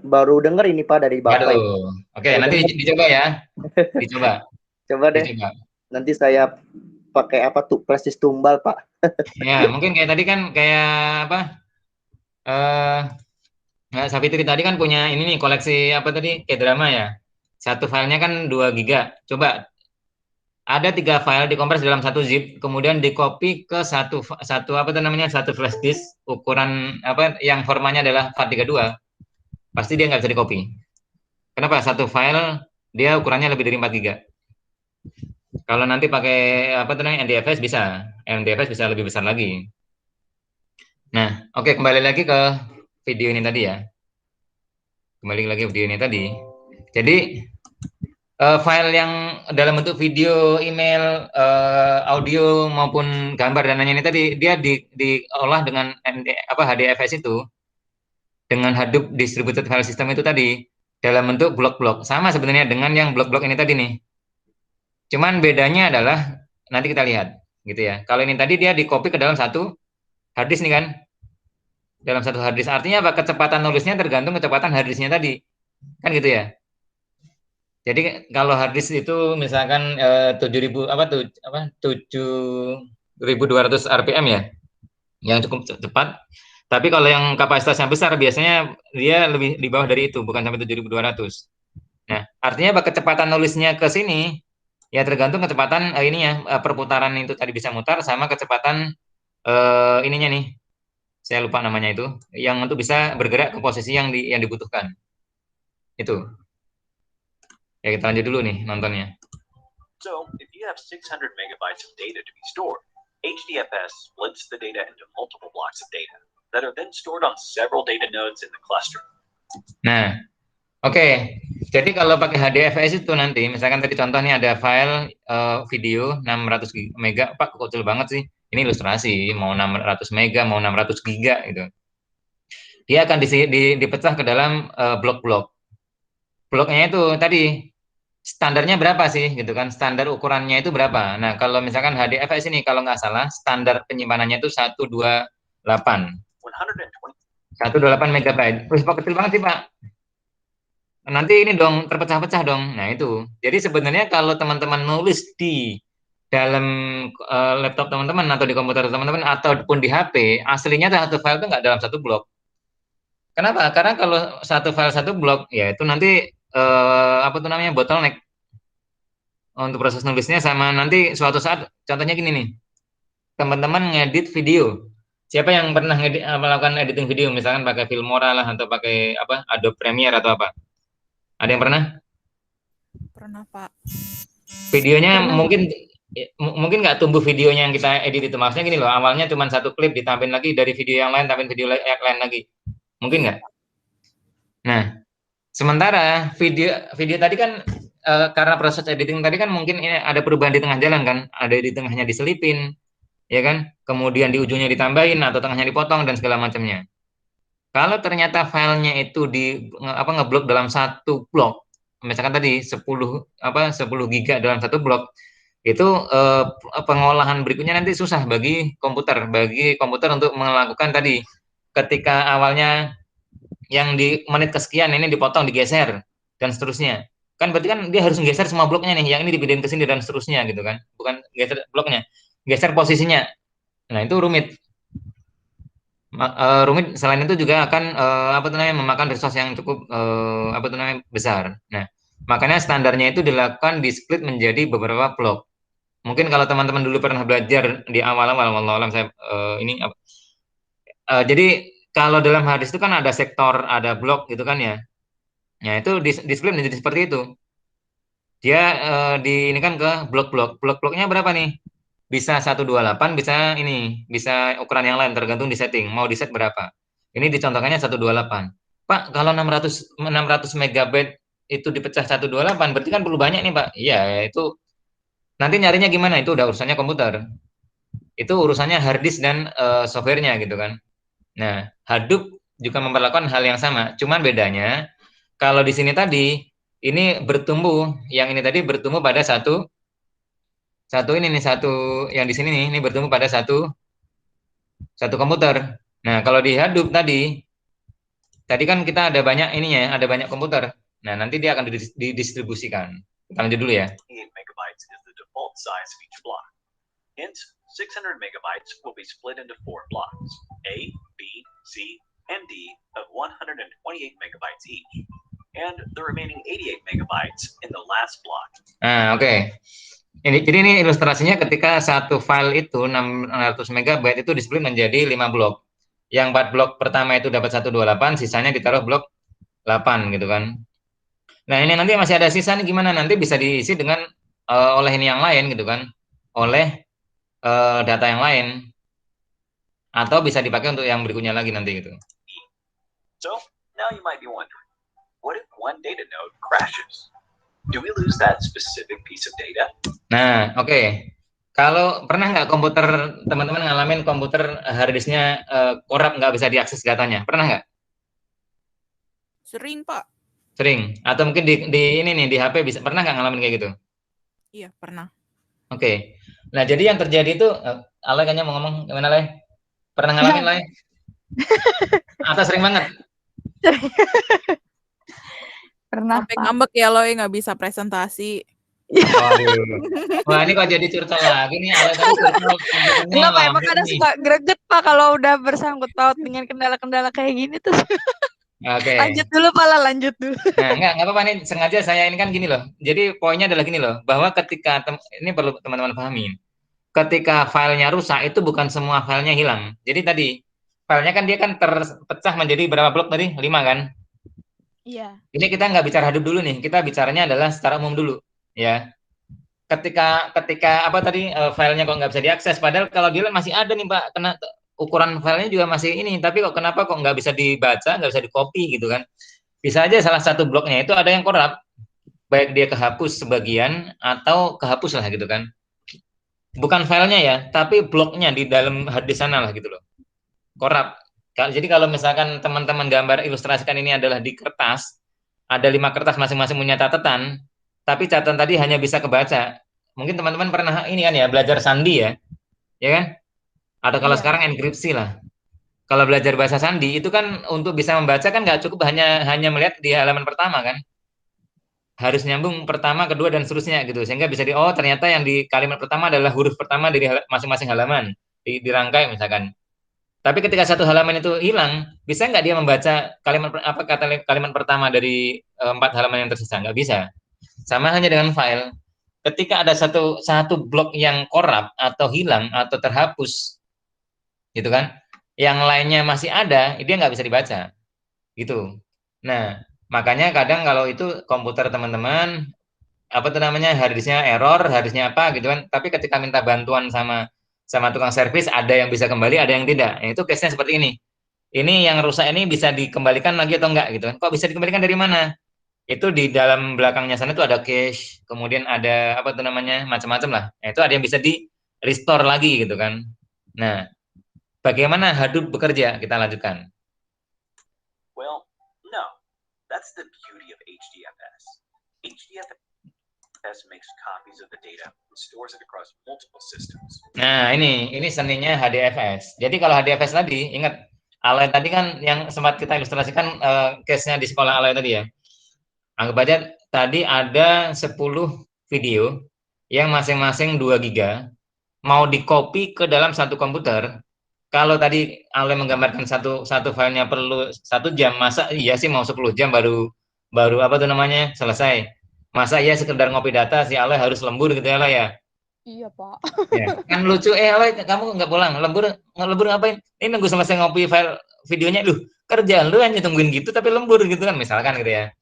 Baru dengar ini Pak dari Bapak.
Oke, nanti dicoba ya. Dicoba.
Coba deh. Dicoba. Nanti saya pakai apa tuh flash disk tumbal Pak.
Ya, mungkin kayak tadi kan kayak apa? Sapitri tadi kan punya ini nih koleksi apa tadi kayak drama ya. Satu filenya kan 2 GB. Coba ada 3 file dikompres dalam satu zip, kemudian dikopi ke satu apa namanya satu flash disk ukuran apa yang formatnya adalah FAT32. Pasti dia nggak bisa dikopi. Kenapa? Satu file dia ukurannya lebih dari 4 GB. Kalau nanti pakai apa namanya NTFS bisa. NTFS bisa lebih besar lagi. Nah, oke, kembali lagi ke video ini tadi ya. Kembali lagi ke video ini tadi. Jadi file yang dalam bentuk video, email, audio maupun gambar dan lain-lain ini tadi dia diolah dengan HDFS itu dengan Hadoop Distributed File System itu tadi dalam bentuk blok-blok. Sama sebenarnya dengan yang blok-blok ini tadi nih. Cuman bedanya adalah nanti kita lihat gitu ya. Kalau ini tadi dia di-copy ke dalam satu harddisk nih kan. Dalam satu harddisk. Artinya apa? Kecepatan nulisnya tergantung kecepatan harddisknya tadi. Kan gitu ya. Jadi kalau harddisk itu misalkan 7.200 RPM ya. Yang cukup cepat. Tapi kalau yang kapasitasnya besar biasanya dia lebih di bawah dari itu, bukan sampai 7.200. Nah, artinya apa? Kecepatan nulisnya ke sini ya tergantung kecepatan perputaran itu tadi bisa mutar sama kecepatan ininya nih. Saya lupa namanya itu, yang untuk bisa bergerak ke posisi yang dibutuhkan. Itu. Ya kita lanjut dulu nih nontonnya.
So, if you have 600 megabytes of data to be stored, HDFS splits the data into multiple blocks of data that are then stored on several data nodes in the cluster.
Nah, oke. Jadi kalau pakai HDFS itu nanti, misalkan tadi contohnya ada file video 600 mega, Pak kok kecil banget sih? Ini ilustrasi, mau 600 mega, mau 600 giga gitu. Dia akan dipecah ke dalam blok-blok. Bloknya itu tadi standarnya berapa sih gitu kan? Standar ukurannya itu berapa? Nah, kalau misalkan HDFS ini kalau nggak salah standar penyimpanannya itu 128. 128 megabyte. Wih, Pak kecil banget sih, Pak. Nanti ini dong terpecah-pecah dong. Nah, itu. Jadi sebenarnya kalau teman-teman nulis di dalam laptop teman-teman atau di komputer teman-teman ataupun di HP, aslinya satu file itu nggak dalam satu blok. Kenapa? Karena kalau satu file satu blok, ya itu nanti bottleneck untuk proses nulisnya sama nanti suatu saat, contohnya gini nih, teman-teman ngedit video. Siapa yang pernah melakukan editing video, misalkan pakai Filmora lah atau pakai Adobe Premiere atau apa? Ada yang pernah?
Pernah, Pak.
Videonya mungkin nggak tumbuh videonya yang kita edit itu. Maksudnya gini loh, awalnya cuma satu klip ditambahin lagi dari video yang lain, tambahin video yang lain lagi. Mungkin nggak? Nah, sementara video tadi kan karena proses editing tadi kan mungkin ini ada perubahan di tengah jalan kan, ada di tengahnya diselipin, ya kan? Kemudian di ujungnya ditambahin atau tengahnya dipotong dan segala macamnya. Kalau ternyata filenya itu ngeblok dalam satu blok, misalkan tadi 10 giga dalam satu blok, itu pengolahan berikutnya nanti susah bagi komputer untuk melakukan tadi. Ketika awalnya yang di menit kesekian ini dipotong, digeser dan seterusnya. Kan berarti kan dia harus menggeser semua bloknya nih, yang ini dipindahin ke sini dan seterusnya gitu kan. Bukan geser bloknya, geser posisinya. Nah, itu rumit. Rumit. Selain itu juga akan memakan resource yang cukup besar. Nah, makanya standarnya itu dilakukan di split menjadi beberapa blok. Mungkin kalau teman-teman dulu pernah belajar di awal-awal, saya jadi kalau dalam hadis itu kan ada sektor, ada blok gitu kan ya. Ya itu di split menjadi seperti itu. Dia ini kan ke blok-blok. Blok-bloknya berapa nih? Bisa 128, bisa ukuran yang lain tergantung di setting. Mau di set berapa? Ini dicontohkannya 128. Pak, kalau 600 megabyte itu dipecah 128, berarti kan perlu banyak nih Pak. Iya, itu nanti nyarinya gimana? Itu udah urusannya komputer. Itu urusannya hard disk dan softwarenya gitu kan. Nah, Hadoop juga memperlakukan hal yang sama. Cuman bedanya kalau di sini tadi ini bertumbuh, yang ini tadi bertumbuh pada satu ini nih satu yang di sini nih, ini bertumbuh pada satu komputer. Nah, kalau di Hadoop tadi kan kita ada banyak ininya, ada banyak komputer. Nah, nanti dia akan didistribusikan. Kita lanjut dulu ya.
8 megabytes is the default size of each block. Hence, 600 megabytes will be split into 4 blocks, A, B, C, and D of 128 megabytes each, and the remaining 88 megabytes in the last block.
Nah, oke. Jadi ini ilustrasinya ketika satu file itu 600 megabyte itu di-split menjadi 5 blok. Yang 4 blok pertama itu dapat 128, sisanya ditaruh blok 8 gitu kan. Nah, ini nanti masih ada sisa nih gimana? Nanti bisa diisi dengan oleh ini yang lain gitu kan. Oleh data yang lain. Atau bisa dipakai untuk yang berikutnya lagi nanti gitu.
So, now you might be wondering, what if one data node crashes? Do we lose that specific piece of data?
Nah, oke. Kalau pernah nggak komputer teman-teman ngalamin komputer harddisknya korup nggak bisa diakses datanya, pernah nggak?
Sering Pak.
Sering. Atau mungkin di ini nih di HP bisa pernah nggak ngalamin kayak gitu?
Iya pernah.
Oke. Nah jadi yang terjadi itu, Ale kayaknya mau ngomong gimana Le? Pernah ngalamin Le? Atau sering banget?
Pernah
Sampai
Pak.
ngambek ya lo nggak bisa presentasi.
Waduh. Wah ini kok jadi curcol lagi nih Ale tadi curcol komputernya
Enggak Pak, emang
lahir
kadang
nih.
suka greget Pak kalau udah bersangkut paut dengan kendala-kendala kayak gini tuh.
Oke.
Lanjut dulu Pak, lanjut dulu.
Nah, enggak apa-apa nih, sengaja saya ini kan gini loh. Jadi poinnya adalah gini loh, bahwa ketika ini perlu teman-teman pahami. Ketika filenya rusak itu bukan semua filenya hilang. Jadi tadi filenya kan dia kan terpecah menjadi berapa blok tadi? 5 kan?
Iya.
Ini kita nggak bicara Hadoop dulu nih, kita bicaranya adalah secara umum dulu, ya. Ketika apa tadi filenya kok nggak bisa diakses, padahal kalau dia masih ada nih Pak, kena ukuran filenya juga masih ini, tapi kok kenapa kok nggak bisa dibaca, nggak bisa di-copy gitu kan? Bisa aja salah satu bloknya itu ada yang korup, baik dia kehapus sebagian atau kehapus lah gitu kan. Bukan filenya ya, tapi bloknya di dalam harddisk sana lah gitu loh. Korup. Jadi kalau misalkan teman-teman gambar ilustrasikan ini adalah di kertas, ada 5 kertas masing-masing punya catatan, tapi catatan tadi hanya bisa kebaca. Mungkin teman-teman pernah ini kan ya, belajar sandi ya kan? Atau kalau sekarang enkripsi lah. Kalau belajar bahasa sandi itu kan untuk bisa membaca kan nggak cukup hanya melihat di halaman pertama kan? Harus nyambung pertama, kedua dan seterusnya gitu, sehingga bisa ternyata yang di kalimat pertama adalah huruf pertama dari masing-masing halaman dirangkai misalkan. Tapi ketika satu halaman itu hilang, bisa nggak dia membaca kalimat pertama dari 4 halaman yang tersisa? Nggak bisa. Sama hanya dengan file. Ketika ada satu blok yang korup atau hilang atau terhapus, gitu kan? Yang lainnya masih ada, dia nggak bisa dibaca, gitu. Nah, makanya kadang kalau itu komputer teman-teman apa tuh namanya harddisknya error, harddisknya apa gitu kan? Tapi ketika minta bantuan sama tukang servis ada yang bisa kembali, ada yang tidak. Nah, itu case-nya seperti ini. Ini yang rusak ini bisa dikembalikan lagi atau enggak gitu kan? Kok bisa dikembalikan dari mana? Itu di dalam belakangnya sana itu ada cache, kemudian ada apa tuh namanya macam-macam lah. Nah, itu ada yang bisa di restore lagi gitu kan. Nah, bagaimana Hadoop bekerja? Kita lanjutkan.
Well, no. That's the beauty of HDFS. HDFS makes copies of the data and stores it across multiple systems.
Nah, ini seninya HDFS. Jadi kalau HDFS tadi, ingat Alloy tadi kan yang sempat kita ilustrasikan case-nya di sekolah Alloy tadi ya. Anggap aja tadi ada 10 video yang masing-masing 2 giga mau di-copy ke dalam satu komputer. Kalau tadi Ale menggambarkan satu filenya perlu 1 jam, masa iya sih mau 10 jam baru apa tuh namanya selesai. Masa iya sekedar ngopi data si Ale harus lembur gitu ya Ale ya?
Iya Pak.
Ya, kan lucu Ale kamu nggak pulang lembur ngapain? Ini nunggu selesai ngopi file videonya, kerjaan lu hanya tungguin gitu tapi lembur gitu kan misalkan gitu ya.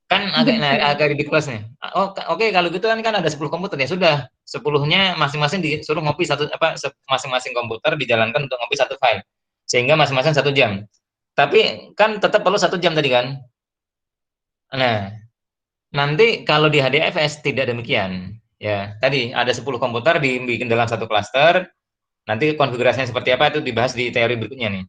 Kan agak ridiculous nih. Oke, kalau gitu kan ada 10 komputer ya sudah 10-nya masing-masing disuruh ngopi masing-masing komputer dijalankan untuk ngopi satu file sehingga masing-masing 1 jam. Tapi kan tetap perlu 1 jam tadi kan. Nah, nanti kalau di HDFS tidak demikian. Ya, tadi ada 10 komputer dibikin dalam satu klaster. Nanti konfigurasinya seperti apa itu dibahas di teori berikutnya nih.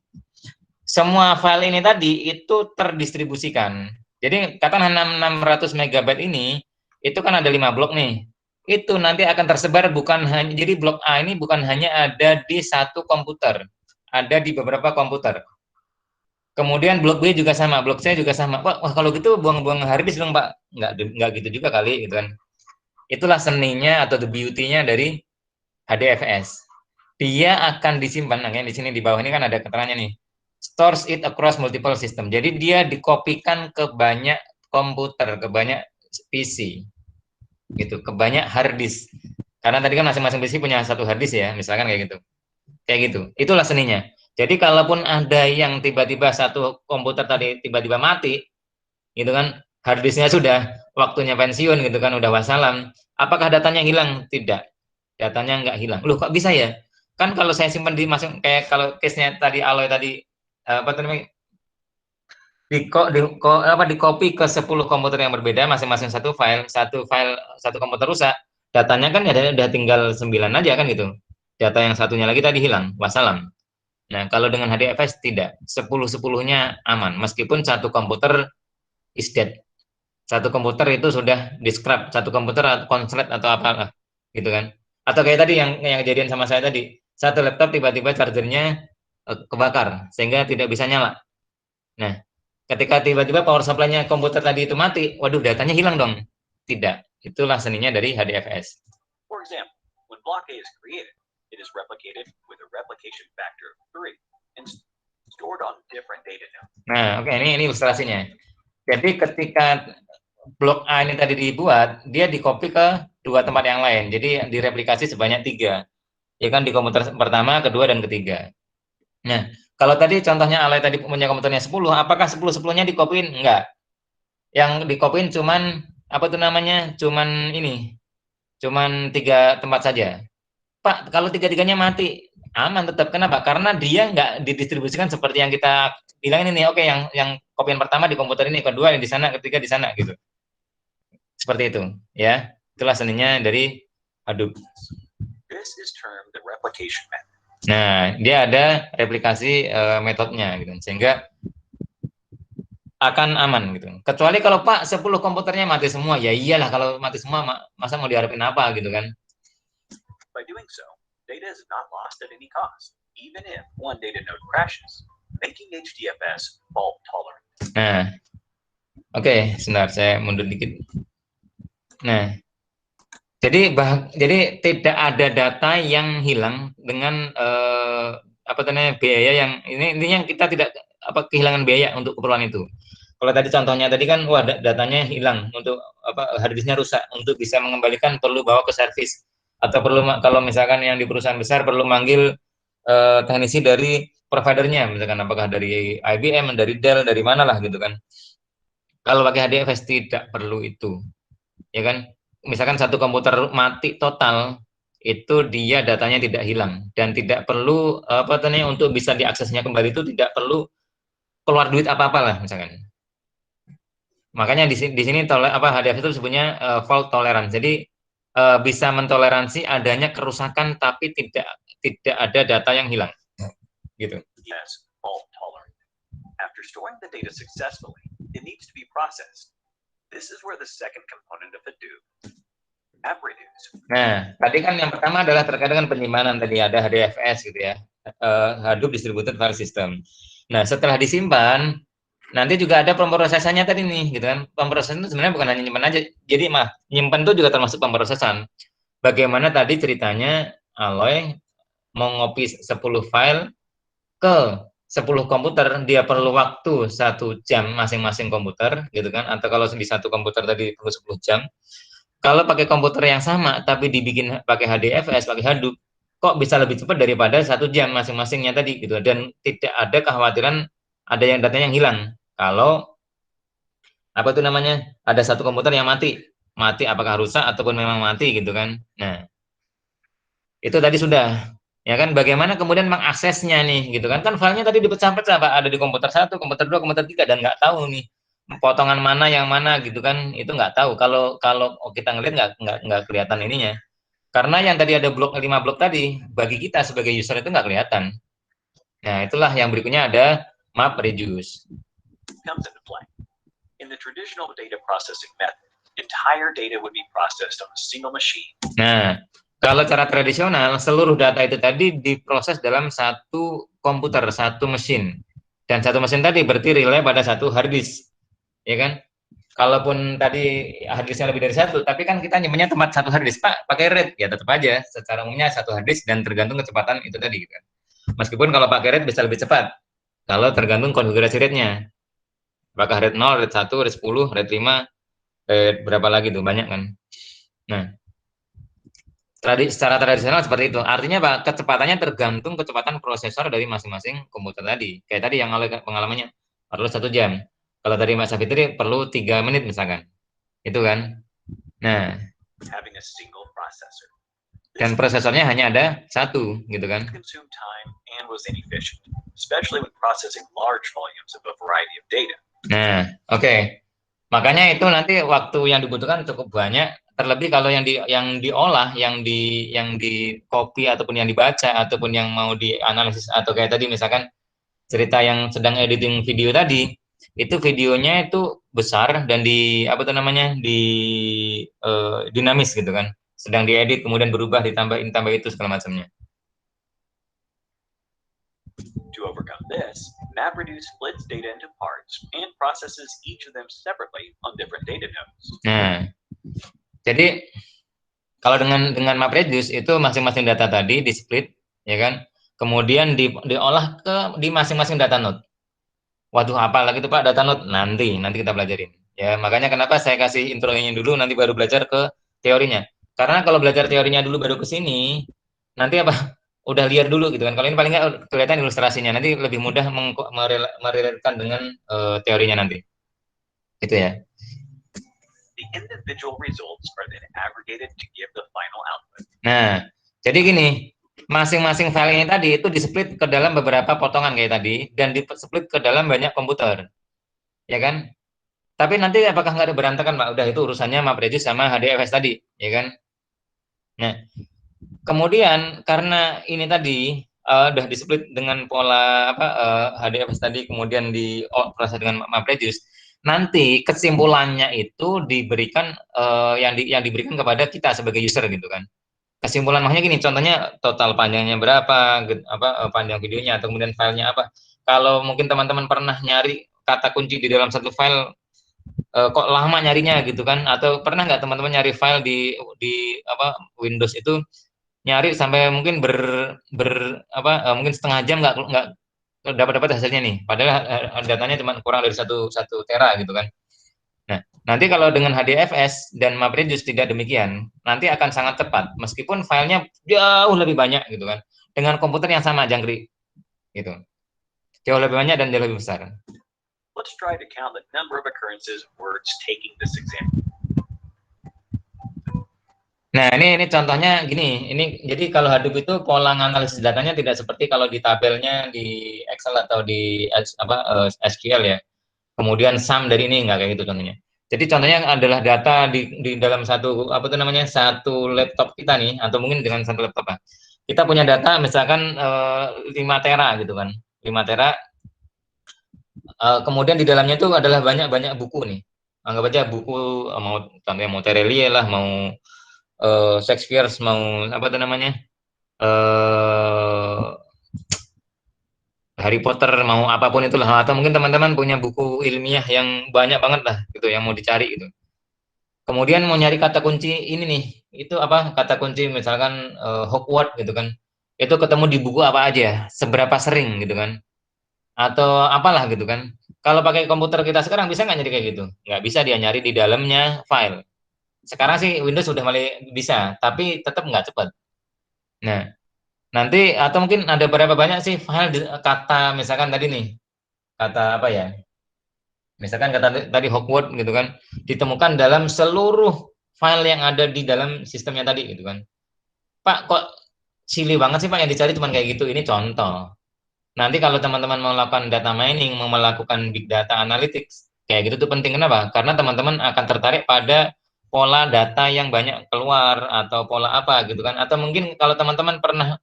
Semua file ini tadi itu terdistribusikan. Jadi katakan 600 MB ini itu kan ada 5 blok nih. Itu nanti akan tersebar bukan hanya, jadi blok A ini bukan hanya ada di satu komputer, ada di beberapa komputer. Kemudian blok B juga sama, blok C juga sama. Wah kalau gitu buang-buang hard disk dong Pak. Nggak gitu juga kali gitu kan. Itulah seninya atau the beauty-nya dari HDFS. Dia akan disimpan, nah di sini di bawah ini kan ada keterangannya nih. Stores it across multiple system. Jadi dia dikopikan ke banyak komputer, ke banyak PC. Gitu, ke banyak hard disk. Karena tadi kan masing-masing PC punya satu hard disk ya, misalkan kayak gitu. Kayak gitu. Itulah seninya. Jadi kalaupun ada yang tiba-tiba satu komputer tadi tiba-tiba mati, gitu kan, harddisknya sudah waktunya pensiun gitu kan, udah wassalam. Apakah datanya hilang? Tidak. Datanya nggak hilang. Loh kok bisa ya? Kan kalau saya simpan di masing kayak kalau case-nya tadi Aloy tadi apa namanya? Di copy ke 10 komputer yang berbeda, masing-masing satu file, satu komputer rusak. Datanya kan ada udah tinggal 9 aja kan gitu. Data yang satunya lagi tadi hilang, wassalam. Nah, kalau dengan HDFS tidak, 10-10-nya aman, meskipun satu komputer is dead. Satu komputer itu sudah di-scrap, satu komputer konslet atau apa gitu kan. Atau kayak tadi yang kejadian sama saya tadi, satu laptop tiba-tiba chargernya kebakar, sehingga tidak bisa nyala. Nah, ketika tiba-tiba power supply-nya komputer tadi itu mati, waduh datanya hilang dong. Tidak, itulah seninya dari HDFS.
For example, when block A is created, it is replicated with a replication factor of 3 and stored on different data nodes.
Nah, oke, ini ilustrasinya. Jadi ketika blok A ini tadi dibuat, dia dikopi ke dua tempat yang lain. Jadi direplikasi sebanyak 3. Ya kan, di komputer pertama, kedua, dan ketiga. Nah, kalau tadi contohnya Alay tadi punya komputernya 10, apakah 10-10-nya dikopiin? Enggak. Yang dikopiin cuman, apa tuh namanya, cuman ini, cuman 3 tempat saja. Pak, kalau 3-3-nya mati, aman tetap. Kenapa? Karena dia nggak didistribusikan seperti yang kita bilang ini nih. Oke, yang kopian pertama di komputer ini, kedua di sana, ketiga di sana gitu. Seperti itu, ya. Itulah seninya dari Hadoop.
This is termed the replication method.
Nah, dia ada replikasi metodenya gitu. Sehingga akan aman gitu. Kecuali kalau Pak 10 komputernya mati semua, ya iyalah kalau mati semua masa mau diharapin apa gitu kan.
By doing so, data is not lost at any cost, even if one data node crashes, making HDFS fault tolerant.
Nah, oke, sebentar saya mundur dikit. Nah, jadi tidak ada data yang hilang dengan apa namanya biaya yang ini yang kita tidak kehilangan biaya untuk keperluan itu. Kalau tadi contohnya tadi kan wah datanya hilang untuk hard disknya rusak, untuk bisa mengembalikan perlu bawa ke servis atau perlu kalau misalkan yang di perusahaan besar perlu manggil teknisi dari providernya, misalkan apakah dari IBM, dari Dell, dari mana lah gitu kan. Kalau pakai HDFS tidak perlu itu, ya kan. Misalkan satu komputer mati total, itu dia datanya tidak hilang dan tidak perlu untuk bisa diaksesnya kembali itu tidak perlu keluar duit apa-apa lah misalkan. Makanya di sini HDFS itu sebutnya fault tolerance. Jadi bisa mentoleransi adanya kerusakan tapi tidak ada data yang hilang. Gitu.
Yes, fault tolerant. After storing the data successfully, it needs to be processed. This is where the second component of Hadoop, MapReduce.
Nah, tadi kan yang pertama adalah terkait dengan penyimpanan, tadi ada HDFS gitu ya, Hadoop Distributed File System. Nah, setelah disimpan, nanti juga ada pemrosesannya tadi nih, gitu kan. Pemrosesan itu sebenarnya bukan hanya nyimpan aja, jadi nyimpan itu juga termasuk pemrosesan. Bagaimana tadi ceritanya Aloy mau ngopi 10 file ke 10 komputer, dia perlu waktu 1 jam masing-masing komputer, gitu kan. Atau kalau di satu komputer tadi perlu 10 jam. Kalau pakai komputer yang sama, tapi dibikin pakai HDFS, pakai Hadoop, kok bisa lebih cepat daripada 1 jam masing-masingnya tadi, gitu. Dan tidak ada kekhawatiran ada yang datanya yang hilang. Kalau ada satu komputer yang mati apakah rusak ataupun memang mati gitu kan. Nah, itu tadi sudah, ya kan. Bagaimana kemudian mengaksesnya nih, gitu kan. Kan filenya tadi dipecah-pecah Pak, ada di komputer 1, komputer 2, komputer 3 dan nggak tahu nih potongan mana yang mana gitu kan, itu nggak tahu. Kalau kita ngeliat nggak kelihatan ininya. Karena yang tadi ada 5 blok tadi, bagi kita sebagai user itu nggak kelihatan. Nah, itulah yang berikutnya ada map reduce.
Comes into play. In the traditional data processing method, entire data would be processed on a single machine.
Nah, kalau cara tradisional, seluruh data itu tadi diproses dalam satu komputer, satu mesin. Dan satu mesin tadi berarti relay pada satu hard disk. Ya kan? Kalaupun tadi hard disknya lebih dari satu, tapi kan kita nyimpennya tempat satu hard disk, Pak, pakai RAID. Ya tetap aja, secara umumnya satu hard disk dan tergantung kecepatan itu tadi. Gitu. Meskipun kalau pakai RAID bisa lebih cepat. Kalau tergantung konfigurasi RAID-nya. Apakah RAID 0, RAID 1, RAID 10, RAID 5, RAID berapa lagi tuh, banyak kan. Nah, secara tradisional seperti itu. Artinya Pak, kecepatannya tergantung kecepatan prosesor dari masing-masing komputer tadi. Kayak tadi yang oleh pengalamannya perlu 1 jam. Kalau tadi Mas Fitri perlu 3 menit misalkan. Itu kan. Nah,
Having a single processor.
dan prosesornya hanya ada satu, gitu kan.
Consume time and was inefficient, especially when processing large volumes of a variety of data.
Nah, oke. Makanya itu nanti waktu yang dibutuhkan cukup banyak. Terlebih kalau yang diolah, yang di copy ataupun yang dibaca ataupun yang mau dianalisis atau kayak tadi misalkan cerita yang sedang editing video tadi, itu videonya itu besar dan dinamis gitu kan. Sedang diedit kemudian berubah ditambah itu segala macamnya.
To overcome this, MapReduce splits data into parts and processes each of them separately on different data nodes.
Nah, jadi kalau dengan MapReduce itu masing-masing data tadi di split, ya kan? Kemudian diolah di masing-masing data node. Waduh, apa lagi tuh Pak data node? Nanti kita pelajarin. Ya, makanya kenapa saya kasih intronya dulu, nanti baru belajar ke teorinya. Karena kalau belajar teorinya dulu baru ke sini, nanti apa? Udah liar dulu gitu kan. Kalau ini paling nggak kelihatan ilustrasinya, nanti lebih mudah merelakan dengan teorinya nanti. Itu ya.
The individual results are then aggregated to give the final output.
Nah, jadi gini, masing-masing file ini tadi itu di-split ke dalam beberapa potongan kayak tadi dan di-split ke dalam banyak komputer. Ya kan? Tapi nanti apakah nggak ada berantakan, Pak? Udah itu urusannya MapReduce sama HDFS tadi, ya kan? Nah, kemudian karena ini tadi udah di-split dengan pola HDFS tadi, kemudian diproses dengan MapReduce, nanti kesimpulannya itu diberikan yang diberikan kepada kita sebagai user gitu kan. Kesimpulan makanya gini, contohnya total panjangnya berapa, panjang videonya, atau kemudian filenya apa. Kalau mungkin teman-teman pernah nyari kata kunci di dalam satu file, kok lama nyarinya gitu kan, atau pernah nggak teman-teman nyari file di Windows itu nyari sampai mungkin mungkin setengah jam nggak dapat hasilnya nih, padahal datanya cuma kurang dari satu tera gitu kan. Nah, nanti kalau dengan HDFS dan MapReduce tidak demikian, nanti akan sangat cepat meskipun filenya jauh lebih banyak gitu kan, dengan komputer yang sama jangkrik gitu, jauh lebih banyak dan jauh lebih besar.
Let's try to count the number of occurrences of words taking this example.
Nah, ini contohnya gini. Ini jadi kalau Hadoop itu pola analisis datanya tidak seperti kalau di tabelnya di Excel atau di SQL ya. Kemudian sum dari ini enggak kayak gitu contohnya. Jadi contohnya adalah data di dalam satu satu laptop kita nih, atau mungkin dengan satu laptop kita punya data misalkan 5 tera gitu kan. 5 tera. Kemudian di dalamnya itu adalah banyak buku nih. Anggap aja buku contohnya mau Terelie lah, mau Shakespeare, mau Harry Potter, mau apapun itulah, atau mungkin teman-teman punya buku ilmiah yang banyak banget lah gitu yang mau dicari gitu. Kemudian mau nyari kata kunci ini nih, itu kata kunci misalkan Hogwarts gitu kan. Itu ketemu di buku apa aja, seberapa sering gitu kan. Atau apalah gitu kan. Kalau pakai komputer kita sekarang bisa nggak nyari kayak gitu? Nggak bisa, dia nyari di dalamnya file. Sekarang sih Windows sudah mulai bisa, tapi tetap nggak cepat. Nah, nanti atau mungkin ada berapa banyak sih file kata misalkan tadi nih, kata apa ya? Misalkan kata tadi Hogwarts gitu kan, ditemukan dalam seluruh file yang ada di dalam sistemnya tadi gitu kan. Pak, kok silih banget sih Pak yang dicari cuma kayak gitu? Ini contoh. Nanti kalau teman-teman mau melakukan data mining, mau melakukan big data analytics, Kayak gitu tuh penting. Kenapa? Karena teman-teman akan tertarik pada pola data yang banyak keluar atau pola apa gitu kan. Atau mungkin kalau teman-teman pernah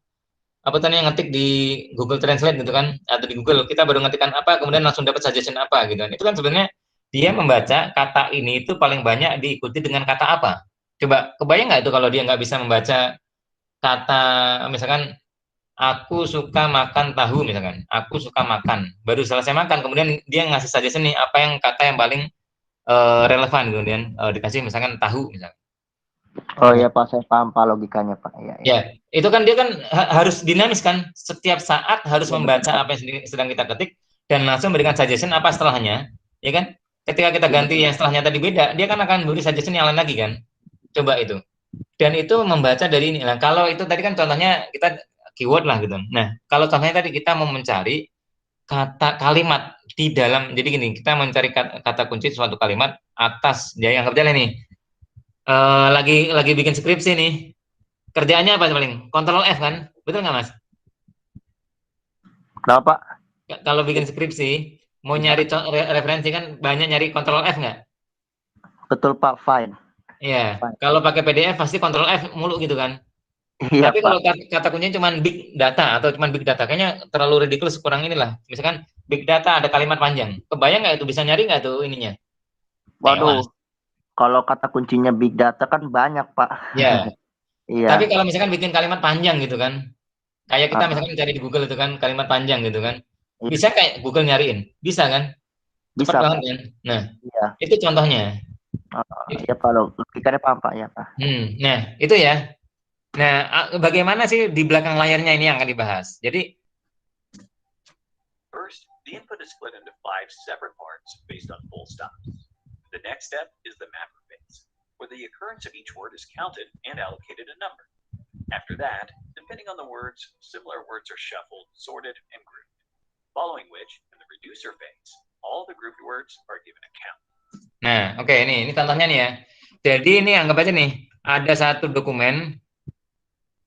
apa tadi yang ngetik di Google Translate gitu kan, atau di Google kita baru ngetikkan apa kemudian langsung dapat suggestion apa gitu kan. Itu kan sebenarnya dia membaca kata ini itu paling banyak diikuti dengan kata apa. Coba kebayang nggak itu kalau dia nggak bisa membaca kata misalkan aku suka makan tahu misalkan, aku suka makan, baru selesai makan kemudian dia ngasih suggestion nih apa yang kata yang paling relevan kemudian dikasih misalkan tahu misalkan.
Oh iya Pak, saya paham Pak logikanya Pak. Iya, iya.
Ya, itu kan dia kan harus dinamis kan, setiap saat harus
Ya,
membaca
betul.
apa yang sedang kita ketik dan langsung berikan suggestion apa setelahnya, ya kan? Ketika kita
Ya,
ganti
betul.
yang setelahnya tadi beda, dia kan akan beri suggestion yang lain lagi kan. Coba itu. Dan itu membaca dari ini. Nah, kalau itu tadi kan contohnya kita keyword lah gitu. Nah, kalau contohnya tadi kita mau mencari kata kalimat di dalam, jadi gini, kita mencari kata kunci suatu kalimat atas, dia yang kerja nih, lagi bikin skripsi nih, kerjaannya apa paling? Kontrol F kan? Betul nggak Mas?
Kenapa?
Kalau bikin skripsi, mau nyari referensi kan banyak nyari kontrol F nggak?
Betul Pak, fine.
Iya.
Fine.
Kalau pakai PDF pasti kontrol F mulu gitu kan?
Iya
Tapi
Pak.
kalau kata kuncinya cuma big data atau cuma big data, kayaknya terlalu ridiculous kurang inilah. Misalkan big data ada kalimat panjang. Kebayang nggak itu bisa nyari nggak tuh ininya?
Waduh,
Tewas.
kalau kata kuncinya big data kan banyak Pak.
Ya. Tapi
Iya.
kalau misalkan bikin kalimat panjang gitu kan, kayak kita
Ah,
misalkan cari di Google itu kan kalimat panjang gitu kan,
iya.
bisa kayak Google nyariin, bisa kan? Cepat
Bisa
banget
Pak.
kan? Nah,
Iya.
itu contohnya.
Ya Pak, logikanya paham Pak ya Pak.
Nah, itu ya. Nah, bagaimana sih di belakang layarnya ini yang akan dibahas. Jadi,
First, the input is split into 5 separate parts based on full stops. The next step is the mapper phase, where the occurrence of each word is counted and allocated a number. After that, depending on the words, similar words are shuffled, sorted, and grouped. Following which, in the reducer phase, all the grouped words are given a count.
nah, oke, ini contohnya nih ya. Jadi ini anggap aja nih, ada satu dokumen.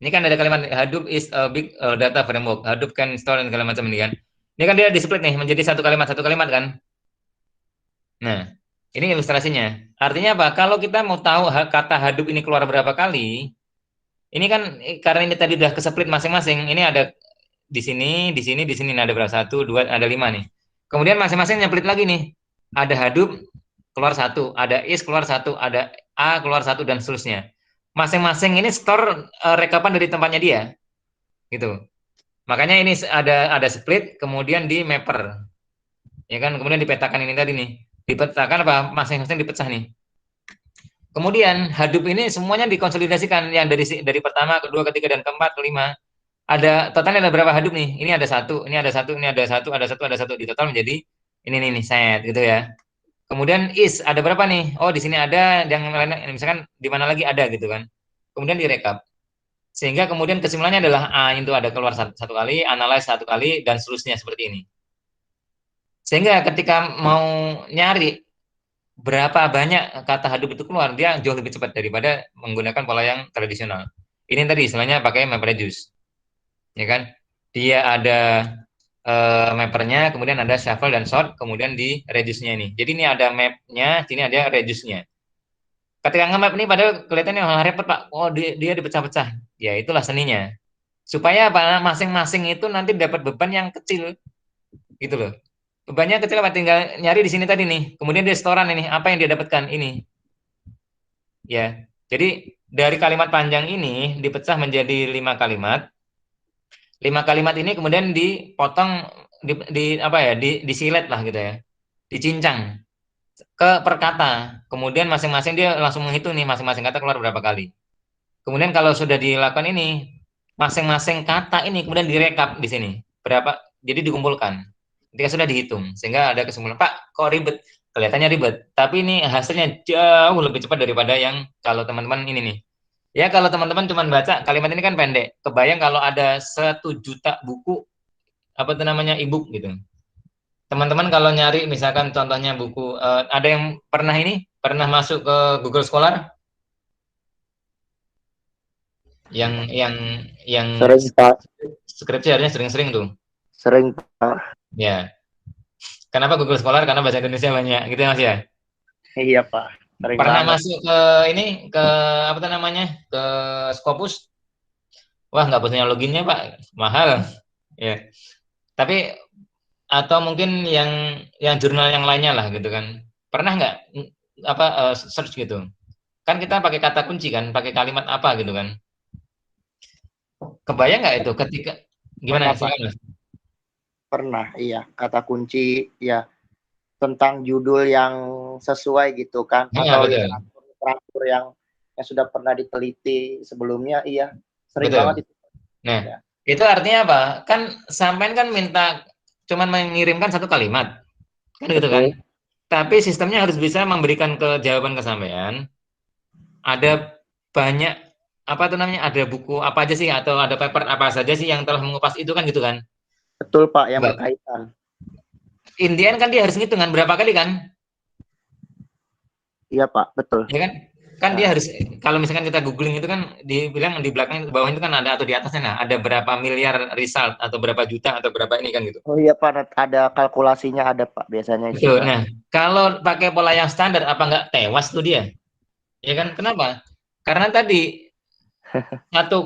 Ini kan ada kalimat Hadoop is a big data framework. Hadoop can store dan segala macam ini kan. Ini kan dia di-split nih menjadi satu kalimat kan. Nah, ini ilustrasinya. Artinya apa? Kalau kita mau tahu kata Hadoop ini keluar berapa kali, ini kan karena ini tadi udah ke-split masing-masing. Ini ada di sini, di sini, di sini. Nah, ada berapa? 1, 2, ada 5 nih. Kemudian masing-masing nyemplit lagi nih. Ada Hadoop keluar 1, ada is keluar 1, ada A keluar 1 dan seterusnya. Masing-masing ini store rekapan dari tempatnya dia, gitu. Makanya ini ada split, kemudian di mapper, ya kan? Kemudian dipetakan ini tadi nih, dipetakan apa? Masing-masing dipecah nih. Kemudian Hadoop ini semuanya dikonsolidasikan yang dari pertama, kedua, ketiga, dan keempat, kelima. Ada totalnya ada berapa Hadoop nih? Ini ada satu, ini ada satu, ini ada satu, ada satu, ada satu, di total menjadi ini nih set gitu ya. Kemudian is ada berapa nih? Oh, di sini ada, yang lain misalkan di mana lagi ada gitu kan. Kemudian direkap. Sehingga kemudian kesimpulannya adalah A itu ada keluar satu kali, analyze satu kali, dan seterusnya seperti ini. Sehingga ketika mau nyari berapa banyak kata Hadoop itu keluar, dia jauh lebih cepat daripada menggunakan pola yang tradisional. Ini tadi istilahnya pakai MapReduce. Ya kan? Dia ada mappernya, kemudian ada shuffle dan sort, kemudian di reduce-nya ini. Jadi ini ada map-nya, sini ada reduce-nya. Ketika nge-map ini padahal kelihatannya hal repot Pak. Oh, dia dipecah-pecah. Ya itulah seninya. Supaya apa? Masing-masing itu nanti dapat beban yang kecil. Gitu loh. Bebannya kecil apa? Tinggal nyari di sini tadi nih. Kemudian dia setoran ini. Apa yang dia dapatkan? Ini. Ya. Jadi dari kalimat panjang ini dipecah menjadi 5 kalimat. 5 kalimat ini kemudian dipotong apa ya? Disilet lah gitu ya. Dicincang ke per kata. Kemudian masing-masing dia langsung menghitung nih masing-masing kata keluar berapa kali. Kemudian kalau sudah dilakukan ini, masing-masing kata ini kemudian direkap di sini. Berapa? Jadi dikumpulkan. Ketika sudah dihitung, sehingga ada kesimpulan, Pak, kok ribet? Kelihatannya ribet, tapi ini hasilnya jauh lebih cepat daripada yang kalau teman-teman ini nih. Ya kalau teman-teman cuma baca kalimat ini kan pendek. Kebayang kalau ada 1 juta buku apa itu namanya e-book gitu. Teman-teman kalau nyari misalkan contohnya buku ada yang pernah masuk ke Google Scholar yang
Sering Pak.
skripsi harusnya sering-sering tuh.
Sering Pak.
Ya. Kenapa Google Scholar? Karena bahasa Indonesia banyak, gitu ya Mas ya?
Iya Pak, sering
Pernah
banget.
masuk ke ini, ke apa tuh namanya, ke Scopus? Wah, nggak punya loginnya Pak, mahal. Ya. Tapi atau mungkin yang jurnal yang lainnya lah gitu kan. Pernah nggak apa search gitu? Kan kita pakai kata kunci kan, pakai kalimat apa gitu kan? Kebayang nggak itu ketika
Pernah
gimana?
Pak,
Silakan Mas.
pernah. Iya, kata kunci ya tentang judul yang sesuai gitu kan,
Ya,
atau
betul.
literatur yang sudah pernah diteliti sebelumnya. Iya, sering
Betul.
banget itu.
Nah,
Ya.
itu artinya apa? Kan sampean kan minta cuman mengirimkan satu kalimat, kan gitu kan?
Betul.
Tapi sistemnya harus bisa memberikan jawaban ke sampean. Ada banyak apa tuh namanya? Ada buku apa aja sih atau ada paper apa saja sih yang telah mengupas itu kan gitu kan?
Betul Pak, yang
Mbak.
berkaitan.
Indian kan dia harus ngitung kan berapa kali kan?
Iya Pak, betul.
Ya kan? Kan dia
Nah,
harus kalau misalkan kita googling itu kan dibilang di belakang di bawah itu kan ada atau di atasnya nah ada berapa miliar result atau berapa juta atau berapa ini kan gitu.
oh iya Pak, ada kalkulasinya ada Pak biasanya itu
Betul.
Pak.
Nah, kalau pakai pola yang standar apa nggak tewas tuh dia? Ya kan? Kenapa? Karena tadi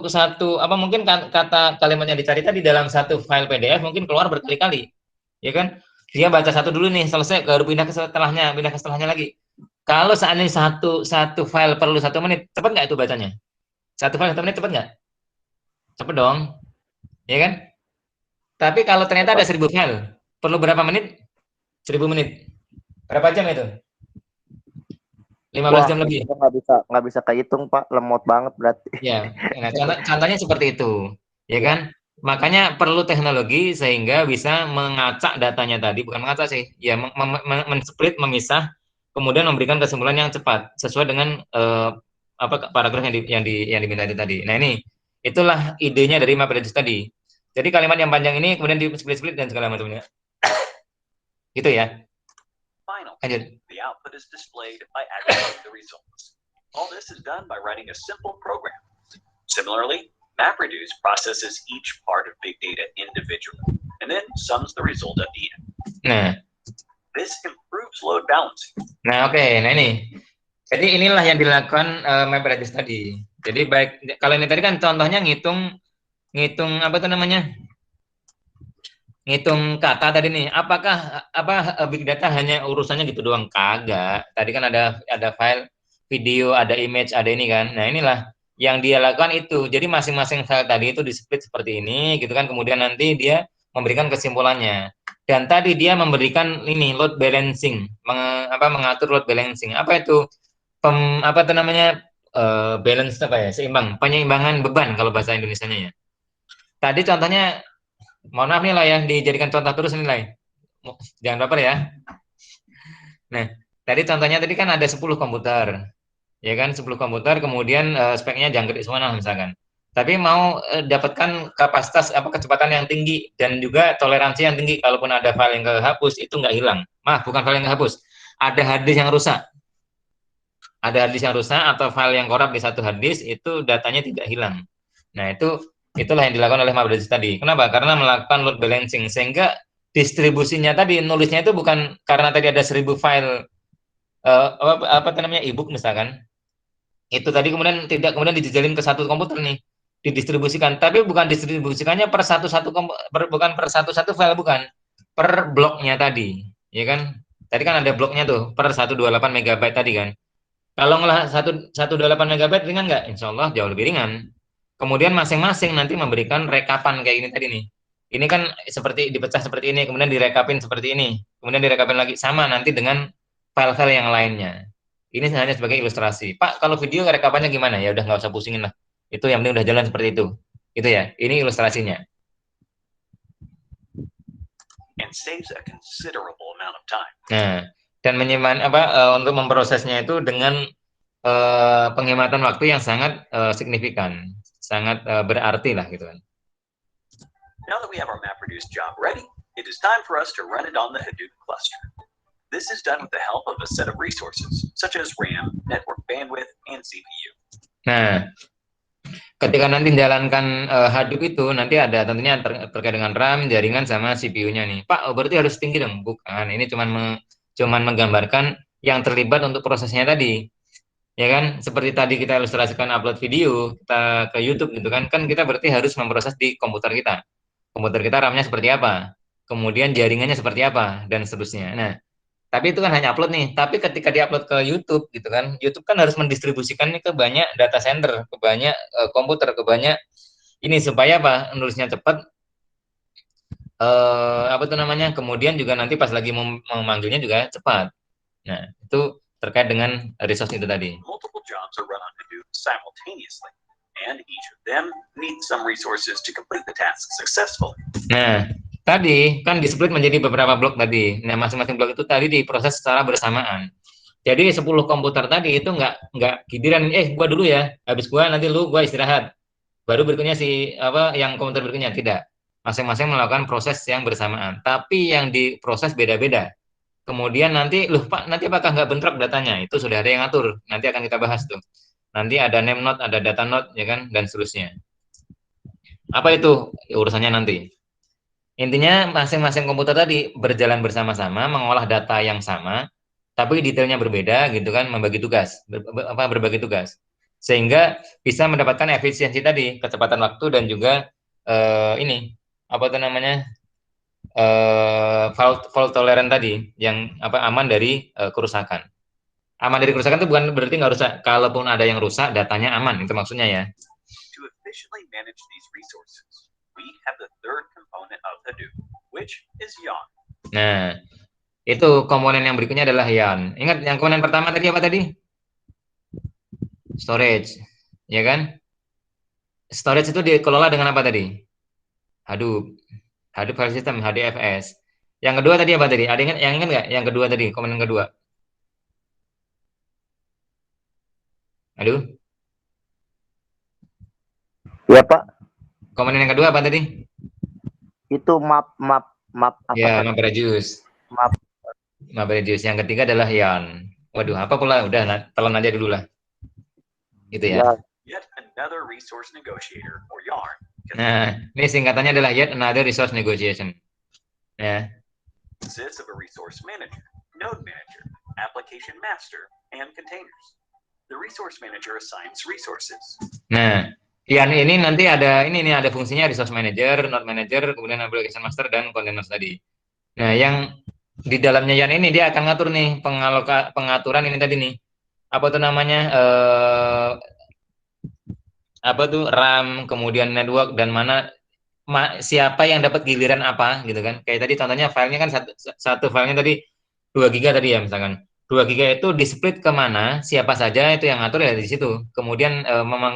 satu apa mungkin kata kalimat yang dicari tadi dalam satu file PDF mungkin keluar berkali-kali. Ya kan? Dia baca satu dulu nih, selesai baru pindah ke setelahnya lagi. Kalau seandainya satu file perlu 1 menit, cepat nggak itu bacanya? Satu file 1 menit cepat nggak? Cepet dong, ya kan? Tapi kalau
Ya,
ternyata ada
Pak.
1000 file, perlu berapa menit? 1000 menit. Berapa jam itu? 15
Wah,
jam
itu
lebih.
nggak bisa kehitung Pak, lemot banget berarti.
Ya, nah contohnya seperti itu, ya
Ya,
kan? Makanya perlu teknologi sehingga bisa mengacak datanya tadi, bukan mengacak sih, ya men-split, memisah, kemudian memberikan kesimpulan yang cepat sesuai dengan apa paragraf yang diminta tadi. Nah ini, itulah idenya dari MapReduce tadi. Jadi kalimat yang panjang ini kemudian di split-split dan segala macamnya. Gitu ya.
Final,
Lanjut.
the output is displayed by aggregating the results. All this is done by writing a simple program. Similarly, MapReduce processes each part of big data individually and then sums the result at the end.
Nah,
This improves load balancing.
nah oke. Nah ini. Jadi inilah yang dilakukan MapReduce tadi. Jadi baik kalau ini tadi kan contohnya ngitung apa tuh namanya? Ngitung kata tadi nih. Apakah big data hanya urusannya gitu doang? Kagak. Tadi kan ada file video, ada image, ada ini kan. Nah, inilah yang dia lakukan itu. Jadi masing-masing file tadi itu di-split seperti ini gitu kan. Kemudian nanti dia memberikan kesimpulannya. Dan tadi dia memberikan ini load balancing, mengatur load balancing. Apa itu? Apa tuh namanya? Balance apa ya? Seimbang, penyeimbangan beban kalau bahasa Indonesianya ya. Tadi contohnya mohon maaf nih lah ya dijadikan contoh terus nih lah. Jangan baper ya. Nah, tadi contohnya tadi kan ada 10 komputer. Ya kan 10 komputer kemudian speknya jangkrik semua nah, misalkan. Tapi mau dapatkan kapasitas apa kecepatan yang tinggi dan juga toleransi yang tinggi kalaupun ada file yang kehapus itu nggak hilang. Maaf, bukan file yang kehapus. Ada hard disk yang rusak. Ada hard disk yang rusak atau file yang korup di satu hard disk itu datanya tidak hilang. Nah, itulah yang dilakukan oleh MapReduce tadi. Kenapa? Karena melakukan load balancing sehingga distribusinya tadi nulisnya itu bukan karena tadi ada 1000 file apa namanya e-book misalkan. Itu tadi kemudian tidak kemudian dijejalin ke satu komputer nih, didistribusikan, tapi bukan distribusikannya per bukan per satu file bukan, per bloknya tadi, ya kan? Tadi kan ada bloknya tuh per 128 MB tadi kan. Kalau ngolah 128 MB ringan nggak? Insya Allah jauh lebih ringan. Kemudian masing-masing nanti memberikan rekapan kayak ini tadi nih. Ini kan seperti dipecah seperti ini, kemudian direkapin seperti ini, kemudian direkapin lagi sama nanti dengan file-file yang lainnya. Ini hanya sebagai ilustrasi. Pak, kalau video rekapannya gimana? Ya udah nggak usah pusingin lah. Itu yang penting udah jalan seperti itu. Itu ya. Ini ilustrasinya.
And saves a considerable amount of time.
Nah, dan menyimpan untuk memprosesnya itu dengan penghematan waktu yang sangat signifikan, sangat berarti lah gitu kan.
Now that we have our MapReduce job ready, it is time for us to run it on the Hadoop cluster. This is done with the help of a set of resources, such as RAM, network bandwidth, and CPU.
Nah, ketika nanti menjalankan Hadoop itu nanti ada tentunya terkait dengan RAM, jaringan sama CPU-nya nih. Pak, berarti harus tinggi dong? Bukan, ini cuman menggambarkan yang terlibat untuk prosesnya tadi. Ya kan, seperti tadi kita ilustrasikan upload video kita ke YouTube gitu kan, kita berarti harus memproses di komputer kita. Komputer kita RAM-nya seperti apa, kemudian jaringannya seperti apa, dan seterusnya. Nah, tapi itu kan hanya upload nih. Tapi ketika diupload ke YouTube gitu kan, YouTube kan harus mendistribusikannya ke banyak data center, ke banyak komputer, ke banyak ini supaya apa? Nulisnya cepat. Apa tuh namanya? Kemudian juga nanti pas lagi memanggilnya juga cepat. Nah, itu terkait dengan resource itu tadi.
Multiple jobs are run on Hadoop simultaneously, and each of them needs some resources to complete the task successfully.
Nah, tadi kan di-split menjadi beberapa blok tadi. Nah, masing-masing blok itu tadi diproses secara bersamaan. Jadi 10 komputer tadi itu nggak giliran, gua dulu ya, habis gua nanti gua istirahat. Baru berikutnya yang komputer berikutnya tidak. Masing-masing melakukan proses yang bersamaan. Tapi yang diproses beda-beda. Kemudian nanti, Pak, nanti apakah nggak bentrok datanya? Itu sudah ada yang ngatur. Nanti akan kita bahas tuh. Nanti ada name node, ada data node, ya kan, dan seterusnya. Apa itu? Urusannya nanti. Intinya masing-masing komputer tadi berjalan bersama-sama, mengolah data yang sama, tapi detailnya berbeda gitu kan, membagi tugas, berbagi tugas. Sehingga bisa mendapatkan efisiensi tadi, kecepatan waktu dan juga fault tolerant tadi, yang aman dari kerusakan. Aman dari kerusakan itu bukan berarti nggak rusak. Kalaupun ada yang rusak, datanya aman, itu maksudnya ya.
To efficiently manage these resources, we have the third component of Hadoop, which is yarn.
Nah, itu komponen yang berikutnya adalah yarn. Ingat yang komponen pertama tadi apa tadi? Storage, ya kan? Storage itu dikelola dengan apa tadi? Hadoop file system, HDFS. Yang kedua tadi apa tadi? Ada yang ingat nggak? Yang kedua tadi, komponen kedua. Aduh.
Ya Pak.
Komponen yang kedua apa tadi?
Itu map apa?
Ya, map reduce.
Map
reduce. Yang ketiga adalah yarn. Waduh, apa pula? Udah, telan aja dulu lah. Gitu ya.
Yet another resource negotiator or yarn.
Nah, ini singkatannya adalah yet another resource negotiation. Ya.
Consists of a resource manager, node manager, application master, and containers. The resource manager assigns resources.
Nah, yarn ini nanti ada ada fungsinya resource manager, node manager, kemudian application master dan containers tadi. Nah, yang di dalamnya yarn ini dia akan ngatur nih pengaturan ini tadi nih. Apa tuh namanya? RAM, kemudian network dan siapa yang dapat giliran apa gitu kan. Kayak tadi contohnya filenya kan satu filenya tadi 2 giga tadi ya misalkan. 2 giga itu di-split kemana, siapa saja itu yang ngatur ya di situ. Kemudian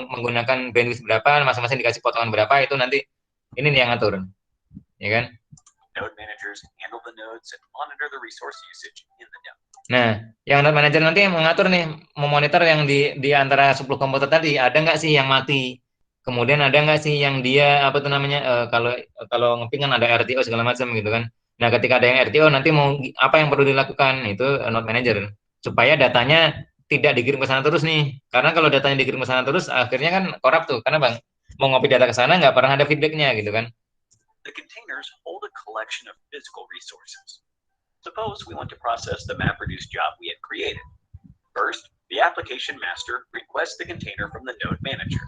menggunakan bandwidth berapa, masing-masing dikasih potongan berapa, itu nanti ini nih yang ngatur. Ya kan?
Node managers handle the nodes and monitor the resource usage in the node.
Nah, yang node manager nanti yang mengatur nih, memonitor yang di antara 10 komputer tadi, ada nggak sih yang mati? Kemudian ada nggak sih yang dia kalau ngeping kan ada RTO segala macam gitu kan. Nah, ketika ada yang RTO nanti mau apa yang perlu dilakukan itu node manager supaya datanya tidak dikirim ke sana terus nih. Karena kalau datanya dikirim ke sana terus akhirnya kan korup tuh. Karena Bang mau ngopi data ke sana nggak pernah ada feedbacknya gitu kan.
The containers hold a collection of physical resources. Suppose we want to process the MapReduce job we had created. First, the application master requests the container from the node manager.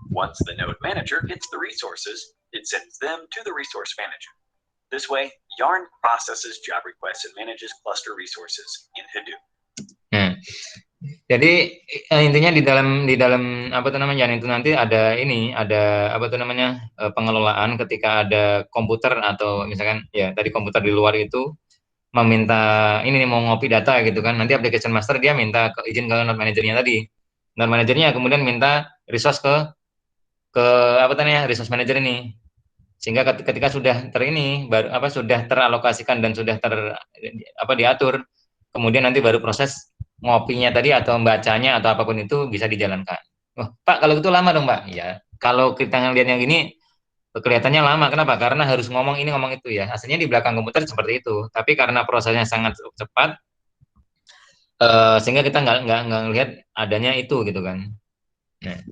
Once the node manager gets the resources, it sends them to the resource manager. This way, Yarn processes job requests and manages cluster resources in Hadoop.
Jadi intinya di dalam apa tuh namanya itu nanti ada pengelolaan ketika ada komputer atau misalkan ya tadi komputer di luar itu meminta ini mau ngopi data gitu kan, nanti application master dia minta izin ke node manajernya tadi. Node manajernya kemudian minta resource ke resource manager ini. Sehingga ketika sudah sudah teralokasikan dan sudah diatur, kemudian nanti baru proses ngopinya tadi atau membacanya atau apapun itu bisa dijalankan. Pak, kalau gitu lama dong, Pak. Ya, kalau kita ngelihat yang ini kelihatannya lama. Kenapa? Karena harus ngomong ini ngomong itu ya. Aslinya di belakang komputer seperti itu. Tapi karena prosesnya sangat cepat, sehingga kita nggak ngelihat adanya itu gitu kan. Nah.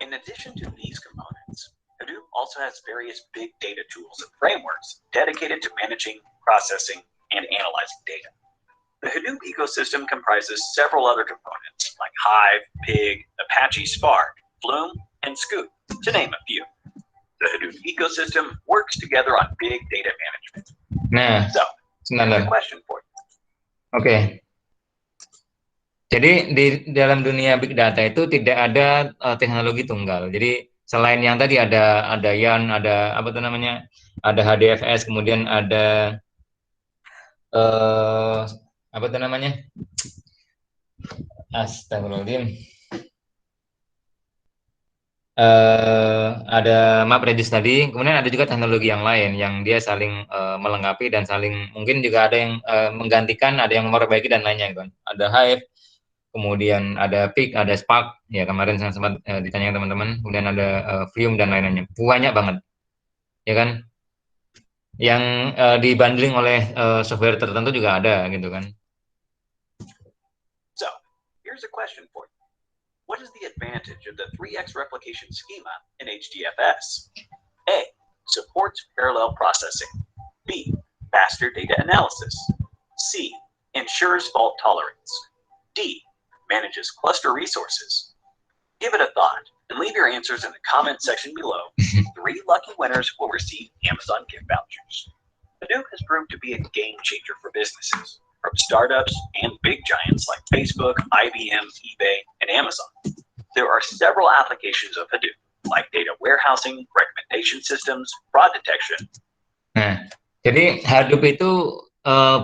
In In addition to these components, Hadoop also has various big data tools and frameworks dedicated to managing, processing, and analyzing data. The Hadoop ecosystem comprises several other components like Hive, Pig, Apache Spark, Flume, and Scoop, to name a few. The Hadoop ecosystem works together on big data management.
Nah,
So, here's a question for you.
Oke. Jadi di dalam dunia big data itu tidak ada teknologi tunggal. Jadi selain yang tadi ada YARN, ada apa tuh namanya, ada HDFS, kemudian ada apa tuh namanya, astagfirullahaladzim, ada MapReduce tadi, kemudian ada juga teknologi yang lain yang dia saling melengkapi dan saling mungkin juga ada yang menggantikan, ada yang memperbaiki dan lainnya kan. Ada Hive, kemudian ada Pig, ada Spark, ya kemarin saya sempat ditanya teman-teman, kemudian ada Flume dan lain-lainnya, banyak banget, ya kan, yang dibundling oleh software tertentu juga ada gitu kan.
So, here's a question for you. What is the advantage of the 3x replication schema in HDFS? A, supports parallel processing. B, faster data analysis. C, ensures fault tolerance. D, manages cluster resources. Give it a thought and leave your answers in the comment section below. 3 lucky winners will receive Amazon gift vouchers. Hadoop has proved to be a game changer for businesses, from startups and big giants like Facebook, IBM, eBay, and Amazon. There are several applications of Hadoop, like data warehousing, recommendation systems, fraud detection.
Nah, jadi Hadoop itu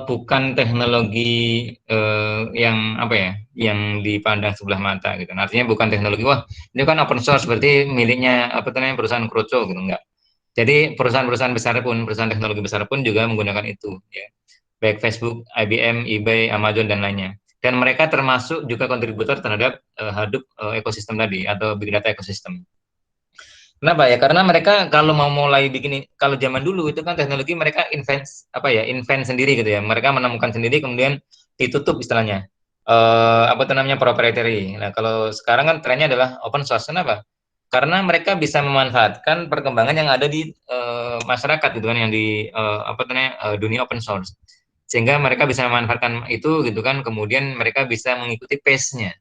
bukan teknologi yang apa ya, yang dipandang sebelah mata gitu. Artinya bukan teknologi, wah ini kan open source berarti miliknya apa namanya perusahaan kroco gitu, enggak. Jadi perusahaan-perusahaan besar pun, perusahaan teknologi besar pun juga menggunakan itu, ya. Baik Facebook, IBM, eBay, Amazon dan lainnya. Dan mereka termasuk juga kontributor terhadap Hadoop ekosistem tadi atau big data ekosistem. Kenapa ya? Karena mereka kalau mau mulai bikin, kalau zaman dulu itu kan teknologi mereka invent sendiri gitu ya. Mereka menemukan sendiri kemudian ditutup istilahnya. Apa itu namanya, proprietary. Nah, kalau sekarang kan trennya adalah open source. Kenapa? Karena mereka bisa memanfaatkan perkembangan yang ada di masyarakat gitu kan, yang di apa namanya dunia open source. Sehingga mereka bisa memanfaatkan itu gitu kan, kemudian mereka bisa mengikuti pace-nya.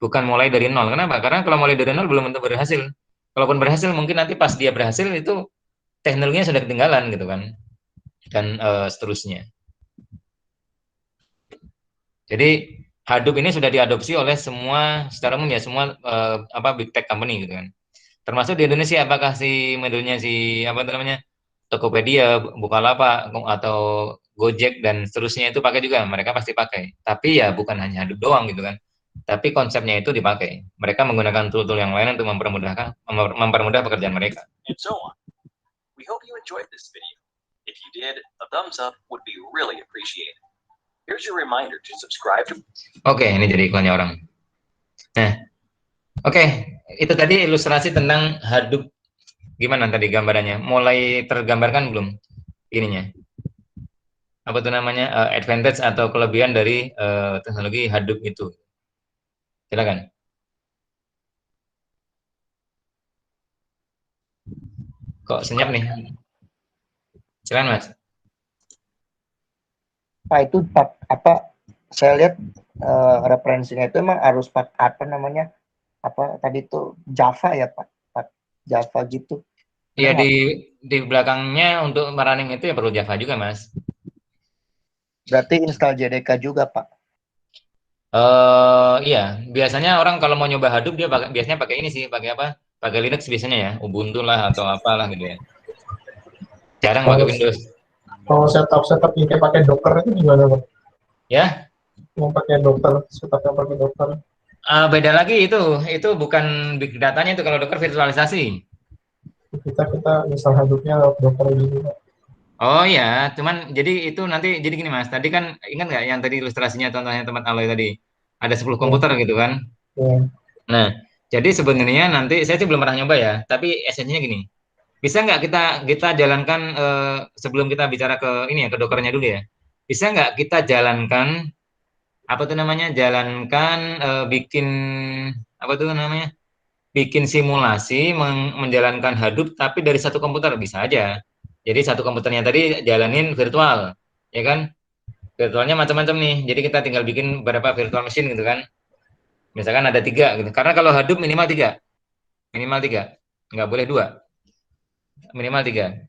Bukan mulai dari nol. Kenapa? Karena kalau mulai dari nol belum tentu berhasil. Kalaupun berhasil, mungkin nanti pas dia berhasil itu teknologinya sudah ketinggalan gitu kan, dan seterusnya. Jadi Hadoop ini sudah diadopsi oleh semua, secara umum ya semua big tech company gitu kan. Termasuk di Indonesia, apakah si modelnya si apa namanya Tokopedia, Bukalapak atau Gojek dan seterusnya itu pakai juga, mereka pasti pakai. Tapi ya bukan hanya Hadoop doang gitu kan. Tapi konsepnya itu dipakai. Mereka menggunakan tool-tool yang lain untuk mempermudah pekerjaan mereka.
And so on. We hope you enjoyed this video. If you did, a thumbs up would be really appreciated. Here's your reminder to subscribe to...
Oke, ini jadi iklannya orang. Nah, oke, itu tadi ilustrasi tentang Hadoop. Gimana tadi gambarannya? Mulai tergambarkan belum ininya? Apa itu namanya advantage atau kelebihan dari teknologi Hadoop itu? Silakan. Kok senyap nih? Silakan Mas.
Pak, itu apa? Saya lihat referensinya itu emang harus apa namanya? Apa tadi itu Java ya Pak? Java gitu.
Iya, di belakangnya untuk merunning itu ya perlu Java juga Mas.
Berarti install JDK juga Pak?
Iya, biasanya orang kalau mau nyoba Hadoop dia biasanya pakai ini sih, pakai apa? Pakai Linux biasanya ya, Ubuntu lah atau apalah gitu ya. Jarang pakai Windows.
Kalau setup ini pakai Docker itu gimana Pak?
Ya?
Mau pakai Docker, setupnya pakai Docker.
Beda lagi itu bukan big datanya itu, kalau Docker virtualisasi.
Kita misal Hadoop-nya Docker gitu Pak.
Oh ya, cuman jadi itu nanti jadi gini Mas. Tadi kan ingat nggak yang tadi ilustrasinya contohnya tempat Aloy tadi? Ada 10 komputer gitu kan?
Ya.
Nah, jadi sebenarnya nanti saya sih belum pernah nyoba ya, tapi esensinya gini. Bisa nggak kita jalankan sebelum kita bicara ke ini ya, ke Dockernya dulu ya. Bisa nggak kita jalankan apa tuh namanya? Jalankan bikin apa tuh namanya? bikin simulasi menjalankan Hadoop tapi dari satu komputer bisa aja. Jadi satu komputernya tadi jalanin virtual, ya kan? Virtualnya macam-macam nih. Jadi kita tinggal bikin beberapa virtual machine gitu kan. Misalkan ada 3 gitu. Karena kalau Hadoop minimal 3, nggak boleh 2, minimal 3.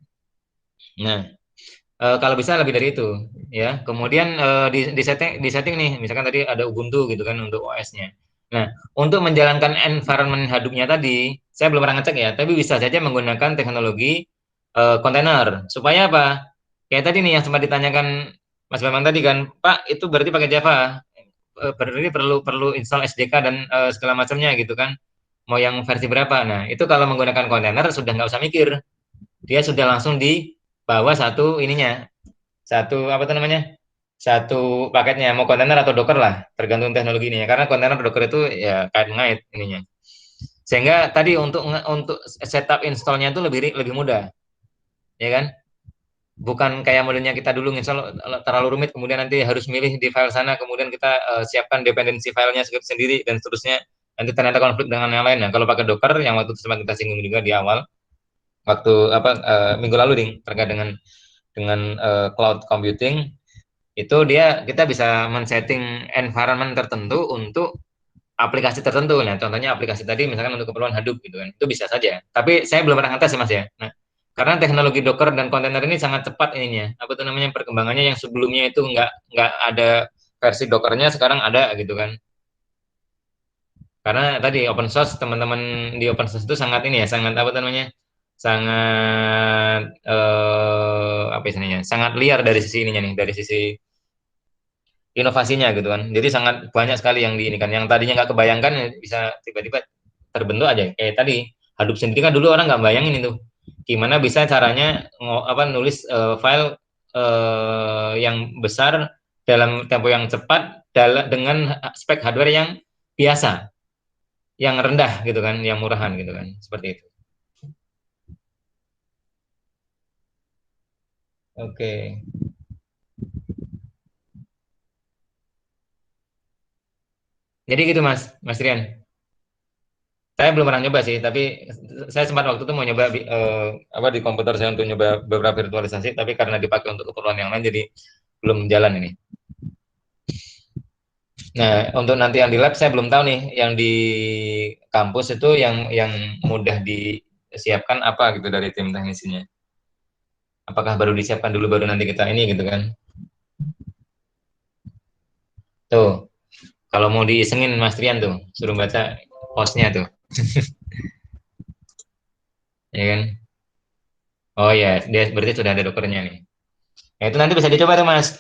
Nah, kalau bisa lebih dari itu, ya. Kemudian di setting nih, misalkan tadi ada Ubuntu gitu kan untuk OS-nya. Nah, untuk menjalankan environment Hadoop-nya tadi, saya belum pernah ngecek ya, tapi bisa saja menggunakan teknologi kontainer. Supaya apa? Kayak tadi nih yang sempat ditanyakan Mas Bambang tadi kan, Pak, itu berarti pakai Java. Berarti perlu install SDK dan segala macamnya gitu kan. Mau yang versi berapa? Nah, itu kalau menggunakan kontainer sudah nggak usah mikir. Dia sudah langsung dibawa satu ininya, satu apa tuh namanya? Satu paketnya, mau kontainer atau Docker lah, tergantung teknologi ini ya. Karena kontainer Docker itu ya kait mengait ininya. Sehingga tadi untuk setup installnya itu lebih mudah, ya kan? Bukan kayak modelnya kita dulu install terlalu rumit, kemudian nanti harus milih di file sana, kemudian kita siapkan dependensi filenya sendiri dan seterusnya. Nanti ternyata konflik dengan yang lain. Nah, kalau pakai Docker yang waktu itu sempat kita singgung juga di awal, waktu minggu lalu ding, terkait dengan cloud computing, itu kita bisa men-setting environment tertentu untuk aplikasi tertentu. Nah, contohnya aplikasi tadi misalkan untuk keperluan Hadoop gitu kan, itu bisa saja. Tapi saya belum pernah ngetes ya Mas ya. Nah, karena teknologi Docker dan kontainer ini sangat cepat ininya, apa tuh namanya, perkembangannya, yang sebelumnya itu nggak ada versi Dockernya, sekarang ada gitu kan. Karena tadi open source, teman-teman di open source itu sangat ini ya, sangat apa namanya, sangat apa istilahnya, sangat liar dari sisi ininya nih, dari sisi inovasinya gitu kan. Jadi sangat banyak sekali yang diinikan, yang tadinya nggak kebayangkan bisa tiba-tiba terbentuk aja. Kayak tadi Hadoop sendiri kan dulu orang nggak bayangin itu gimana bisa caranya nulis file yang besar dalam tempo yang cepat dengan spek hardware yang biasa, yang rendah gitu kan, yang murahan gitu kan, seperti itu. Oke. Jadi gitu Mas Rian. Saya belum pernah nyoba sih, tapi saya sempat waktu itu mau nyoba di komputer saya untuk nyoba beberapa virtualisasi, tapi karena dipakai untuk keperluan yang lain, jadi belum jalan ini. Nah, untuk nanti yang di lab saya belum tahu nih, yang di kampus itu yang mudah disiapkan apa gitu dari tim teknisinya. Apakah baru disiapkan dulu baru nanti kita ini gitu kan? Tuh, kalau mau diisengin Mas Trian tuh, suruh baca postnya tuh. Ya kan? Oh ya, dia berarti sudah ada Dockernya nih. Nah, itu nanti bisa dicoba tuh Mas.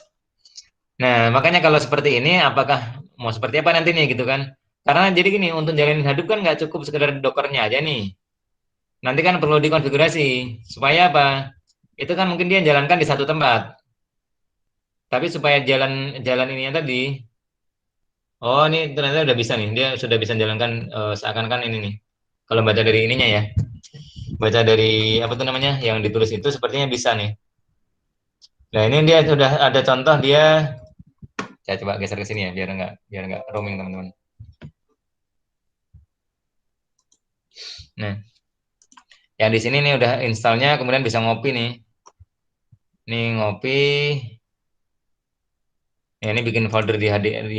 Nah, makanya kalau seperti ini, apakah mau seperti apa nanti nih gitu kan? Karena jadi gini, untuk jalanin Hadoop kan nggak cukup sekedar Dockernya aja nih. Nanti kan perlu dikonfigurasi. Supaya apa? Itu kan mungkin dia jalankan di satu tempat. Tapi supaya jalan ininya tadi, oh ini ternyata udah bisa nih. Dia sudah bisa jalankan seakan-akan ini nih. Kalau baca dari ininya ya. Baca dari apa tuh namanya yang ditulis itu sepertinya bisa nih. Nah, ini dia sudah ada contoh dia. Saya coba geser ke sini ya biar nggak roaming teman-teman. Nah, yang di sini nih udah installnya, kemudian bisa ngopi nih. Nih ngopi. Ya, ini bikin folder di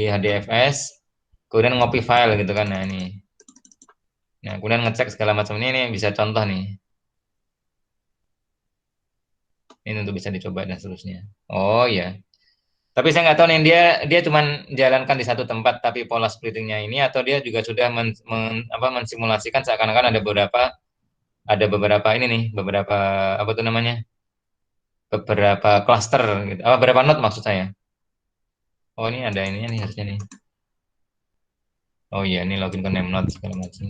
HDFS. Kemudian ngopi file gitu kan. Nah, ini. Nah, kemudian ngecek segala macam ini bisa contoh nih. Ini untuk bisa dicoba dan seterusnya. Oh ya. Tapi saya nggak tahu nih dia cuma jalankan di satu tempat tapi pola splittingnya ini, atau dia juga sudah mensimulasikan seakan-akan ada beberapa ini nih, beberapa apa tuh namanya, beberapa cluster gitu, beberapa node maksud saya. Oh ini ada ininya nih harusnya nih. Oh iya, ini login ke name node segala macam.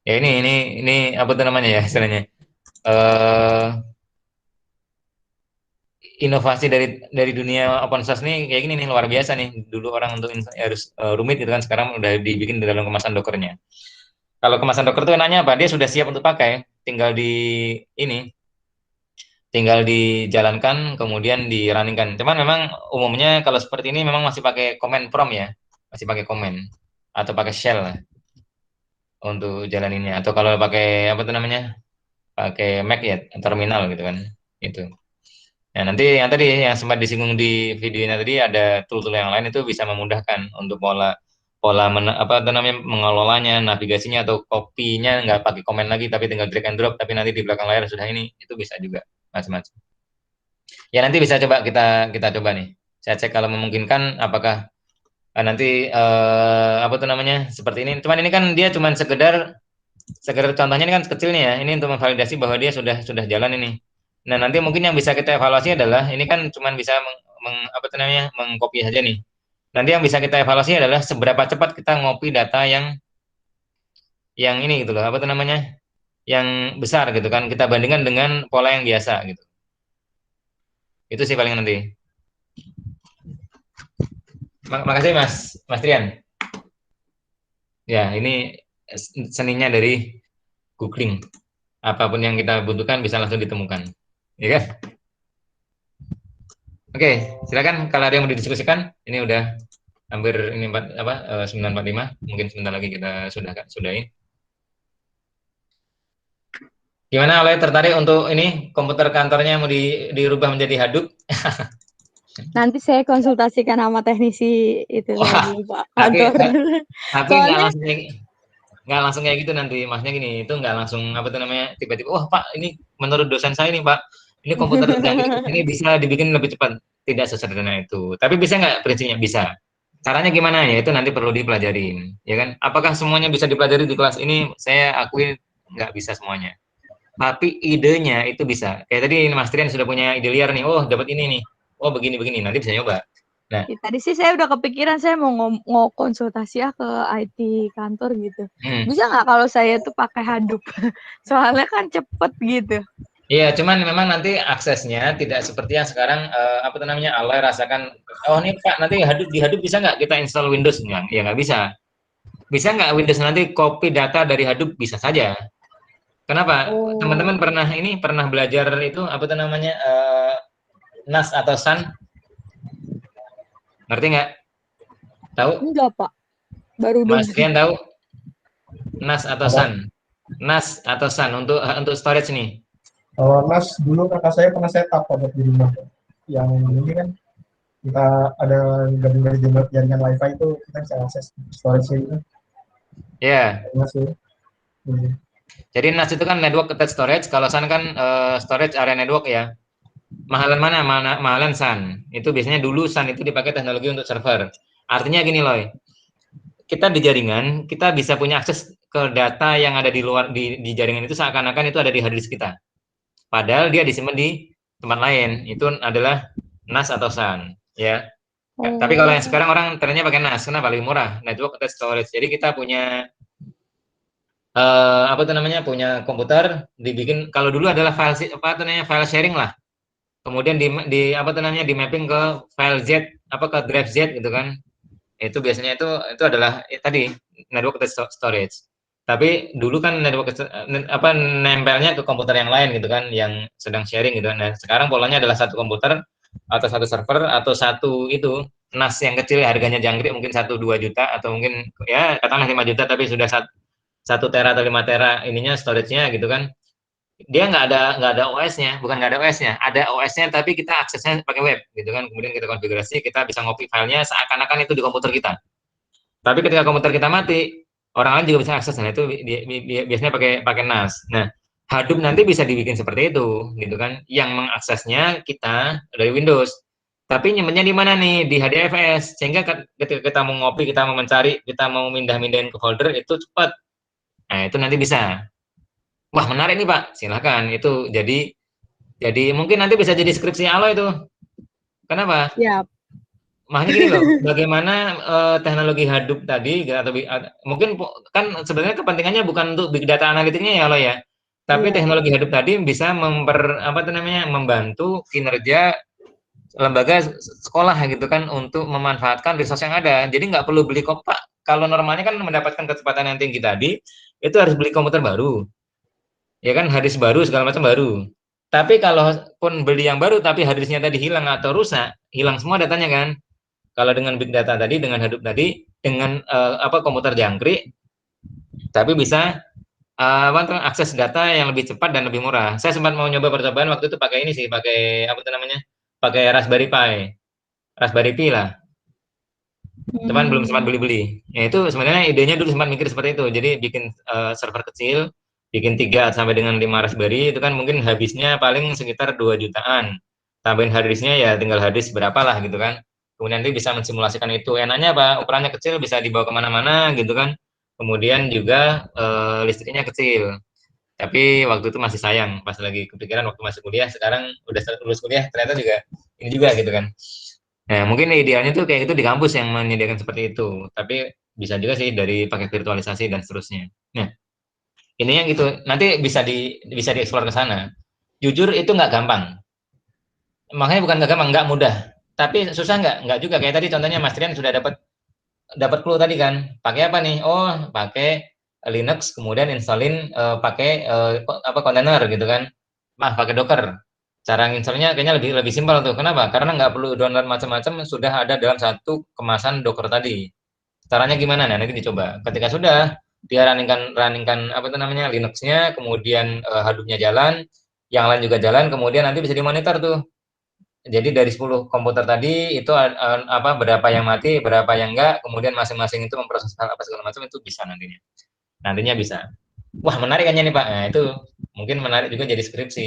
Ya ini apa tuh namanya ya istilahnya, inovasi dari dunia open source nih kayak gini nih, luar biasa nih. Dulu orang untuk harus rumit gitu kan, sekarang udah dibikin di dalam kemasan Dockernya. Kalau kemasan Docker tuh enaknya apa? Dia sudah siap untuk pakai, tinggal dijalankan, kemudian di runningkan. Cuman memang umumnya kalau seperti ini memang masih pakai command prompt ya, masih pakai command atau pakai shell lah untuk jalaninnya. Atau kalau pakai apa tuh namanya, pakai Mac ya, terminal gitu kan, itu. Nah, nanti yang tadi yang sempat disinggung di videonya tadi ada tool-tool yang lain itu bisa memudahkan untuk apa itu namanya mengelolanya, navigasinya atau kopinya nggak pakai komen lagi tapi tinggal drag and drop tapi nanti di belakang layar sudah ini itu bisa juga macam-macam. Ya nanti bisa coba kita coba nih. Saya cek kalau memungkinkan apakah nanti apa tuh namanya seperti ini. Cuman ini kan dia cuman sekedar contohnya ini kan kecil nih ya. Ini untuk memvalidasi bahwa dia sudah jalan ini. Nah, nanti mungkin yang bisa kita evaluasi adalah ini kan cuma bisa apa namanya mengcopy saja nih. Nanti yang bisa kita evaluasi adalah seberapa cepat kita ngopi data yang ini gitu loh, apa namanya? Yang besar gitu kan kita bandingkan dengan pola yang biasa gitu. Itu sih paling nanti. Makasih Mas Trian. Ya, ini seninya dari googling. Apapun yang kita butuhkan bisa langsung ditemukan. Ya kan? Oke, silakan kalau ada yang mau didiskusikan. Ini udah hampir ini 9:45. Mungkin sebentar lagi kita sudahi. Gimana Oleh tertarik untuk ini komputer kantornya mau dirubah menjadi Hadoop?
Nanti saya konsultasikan sama teknisi itu lagi Pak kantor.
Tapi nggak langsung kayak gitu nanti, maksudnya gini, itu nggak langsung apa tuh namanya tiba-tiba wah Pak ini menurut dosen saya nih Pak ini komputer ini bisa dibikin lebih cepat, tidak sesederhana itu. Tapi bisa nggak? Prinsipnya bisa. Caranya gimana ya itu nanti perlu dipelajarin, ya kan? Apakah semuanya bisa dipelajari di kelas ini? Saya akui nggak bisa semuanya. Tapi idenya itu bisa. Kayak tadi Mas Trian sudah punya ide liar nih. Oh dapat ini nih. Oh begini nanti bisa nyoba. Nah,
tadi sih saya udah kepikiran saya mau konsultasi ya ke IT kantor gitu. Bisa nggak kalau saya tuh pakai Hadoop? Soalnya kan cepet gitu.
Iya, cuman memang nanti aksesnya tidak seperti yang sekarang apa namanya Aloy rasakan. Oh nih Pak, nanti di Hadoop bisa nggak kita install Windows? Ya nggak bisa. Bisa nggak Windows nanti copy data dari Hadoop? Bisa saja. Kenapa? Teman-teman pernah belajar itu apa tuh namanya NAS atau Sun? Ngerti nggak? Tahu?
Enggak Pak. Baru
Mas Trian tahu? NAS atau Sun? NAS atau Sun untuk storage nih?
Kalau NAS dulu kakak saya pernah setup pada di rumah. Yang ini kan kita ada gabung dari jaringan WiFi itu kita bisa akses storage itu.
Iya.
Yeah.
Jadi NAS itu kan network attached storage, kalau Sun kan storage area network ya. Mahalan mana? Mahalan Sun. Itu biasanya dulu Sun itu dipakai teknologi untuk server. Artinya gini loh, kita di jaringan, kita bisa punya akses ke data yang ada di luar di jaringan itu seakan-akan itu ada di hard disk kita. Padahal dia disimpan di tempat lain. Itu adalah NAS atau Sun, ya. Tapi kalau yang sekarang orang trennya pakai NAS, kenapa? Lebih murah, network attached storage. Jadi kita punya apa tuh namanya punya komputer dibikin, kalau dulu adalah file sharing lah, kemudian di apa tuh namanya di mapping ke file Z ke drive Z gitu kan, itu biasanya itu adalah tadi network storage. Tapi dulu kan network nempelnya ke komputer yang lain gitu kan yang sedang sharing gitu. Nah sekarang polanya adalah satu komputer atau satu server atau satu itu NAS yang kecil harganya jangkrik mungkin 1-2 juta atau mungkin ya katakanlah 5 juta tapi sudah 1 tera atau 5 tera ininya storage-nya gitu kan. Dia nggak ada OS-nya, bukan nggak ada OS-nya, ada OS-nya tapi kita aksesnya pakai web gitu kan. Kemudian kita konfigurasi, kita bisa ngopi filenya seakan-akan itu di komputer kita. Tapi ketika komputer kita mati, orang lain juga bisa akses. Nah itu biasanya pakai NAS. Nah Hadoop nanti bisa dibikin seperti itu gitu kan, yang mengaksesnya kita dari Windows. Tapi nyimpennya di mana nih? Di HDFS. Sehingga ketika kita mau ngopi, kita mau mencari, kita mau mindahin ke folder itu cepat. Nah, itu nanti bisa. Wah, menarik nih, Pak. Silahkan. Itu jadi mungkin nanti bisa jadi skripsi Aloy itu. Kenapa?
Siap.
Makanya gini loh, bagaimana teknologi Hadoop tadi, atau mungkin kan sebenarnya kepentingannya bukan untuk big data analitiknya ya Aloy ya. Tapi teknologi Hadoop tadi bisa membantu kinerja lembaga sekolah gitu kan untuk memanfaatkan resource yang ada. Jadi nggak perlu beli Pak. Kalau normalnya kan mendapatkan kecepatan yang tinggi tadi, itu harus beli komputer baru. Ya kan, harddisk baru, segala macam baru. Tapi kalau pun beli yang baru, tapi harddisknya tadi hilang atau rusak, hilang semua datanya kan. Kalau dengan big data tadi, dengan Hadoop tadi, dengan komputer jangkrik, tapi bisa akses data yang lebih cepat dan lebih murah. Saya sempat mau nyoba percobaan waktu itu pakai ini sih, pakai apa itu namanya, pakai Raspberry Pi lah. Cuman belum sempat beli-beli. Ya itu sebenarnya idenya dulu sempat mikir seperti itu. Jadi bikin server kecil, bikin 3 sampai dengan 5 Raspberry, itu kan mungkin habisnya paling sekitar 2 jutaan. Tambahin harddisknya ya tinggal harddisk berapa lah gitu kan. Kemudian nanti bisa mensimulasikan itu. Enaknya apa? Ukurannya kecil, bisa dibawa kemana-mana gitu kan. Kemudian juga listriknya kecil. Tapi waktu itu masih sayang, pas lagi kepikiran waktu masih kuliah. Sekarang udah lulus kuliah, ternyata juga ini juga gitu kan. Nah, mungkin idealnya tuh kayak gitu di kampus yang menyediakan seperti itu. Tapi bisa juga sih dari pakai virtualisasi dan seterusnya. Nah, ini yang gitu. Nanti bisa dieksplor ke sana. Jujur itu nggak gampang. Makanya bukan nggak gampang, nggak mudah. Tapi susah nggak juga. Kayak tadi contohnya Mas Trian sudah dapat clue tadi kan. Pakai apa nih? Oh, pakai Linux, kemudian installin pakai kontainer gitu kan. Pakai Docker. Cara nginstallnya kayaknya lebih simpel tuh. Kenapa? Karena nggak perlu download macam-macam, sudah ada dalam satu kemasan Docker tadi. Caranya gimana? Nah, nanti dicoba. Ketika sudah dia runningkan apa itu namanya Linux-nya, kemudian Hadoop-nya jalan, yang lain juga jalan, kemudian nanti bisa dimonitor tuh. Jadi dari 10 komputer tadi itu berapa yang mati, berapa yang enggak, kemudian masing-masing itu memproses hal apa segala macam itu bisa nantinya. Nantinya bisa. Wah, menarik kayaknya nih Pak. Nah, itu mungkin menarik juga jadi skripsi.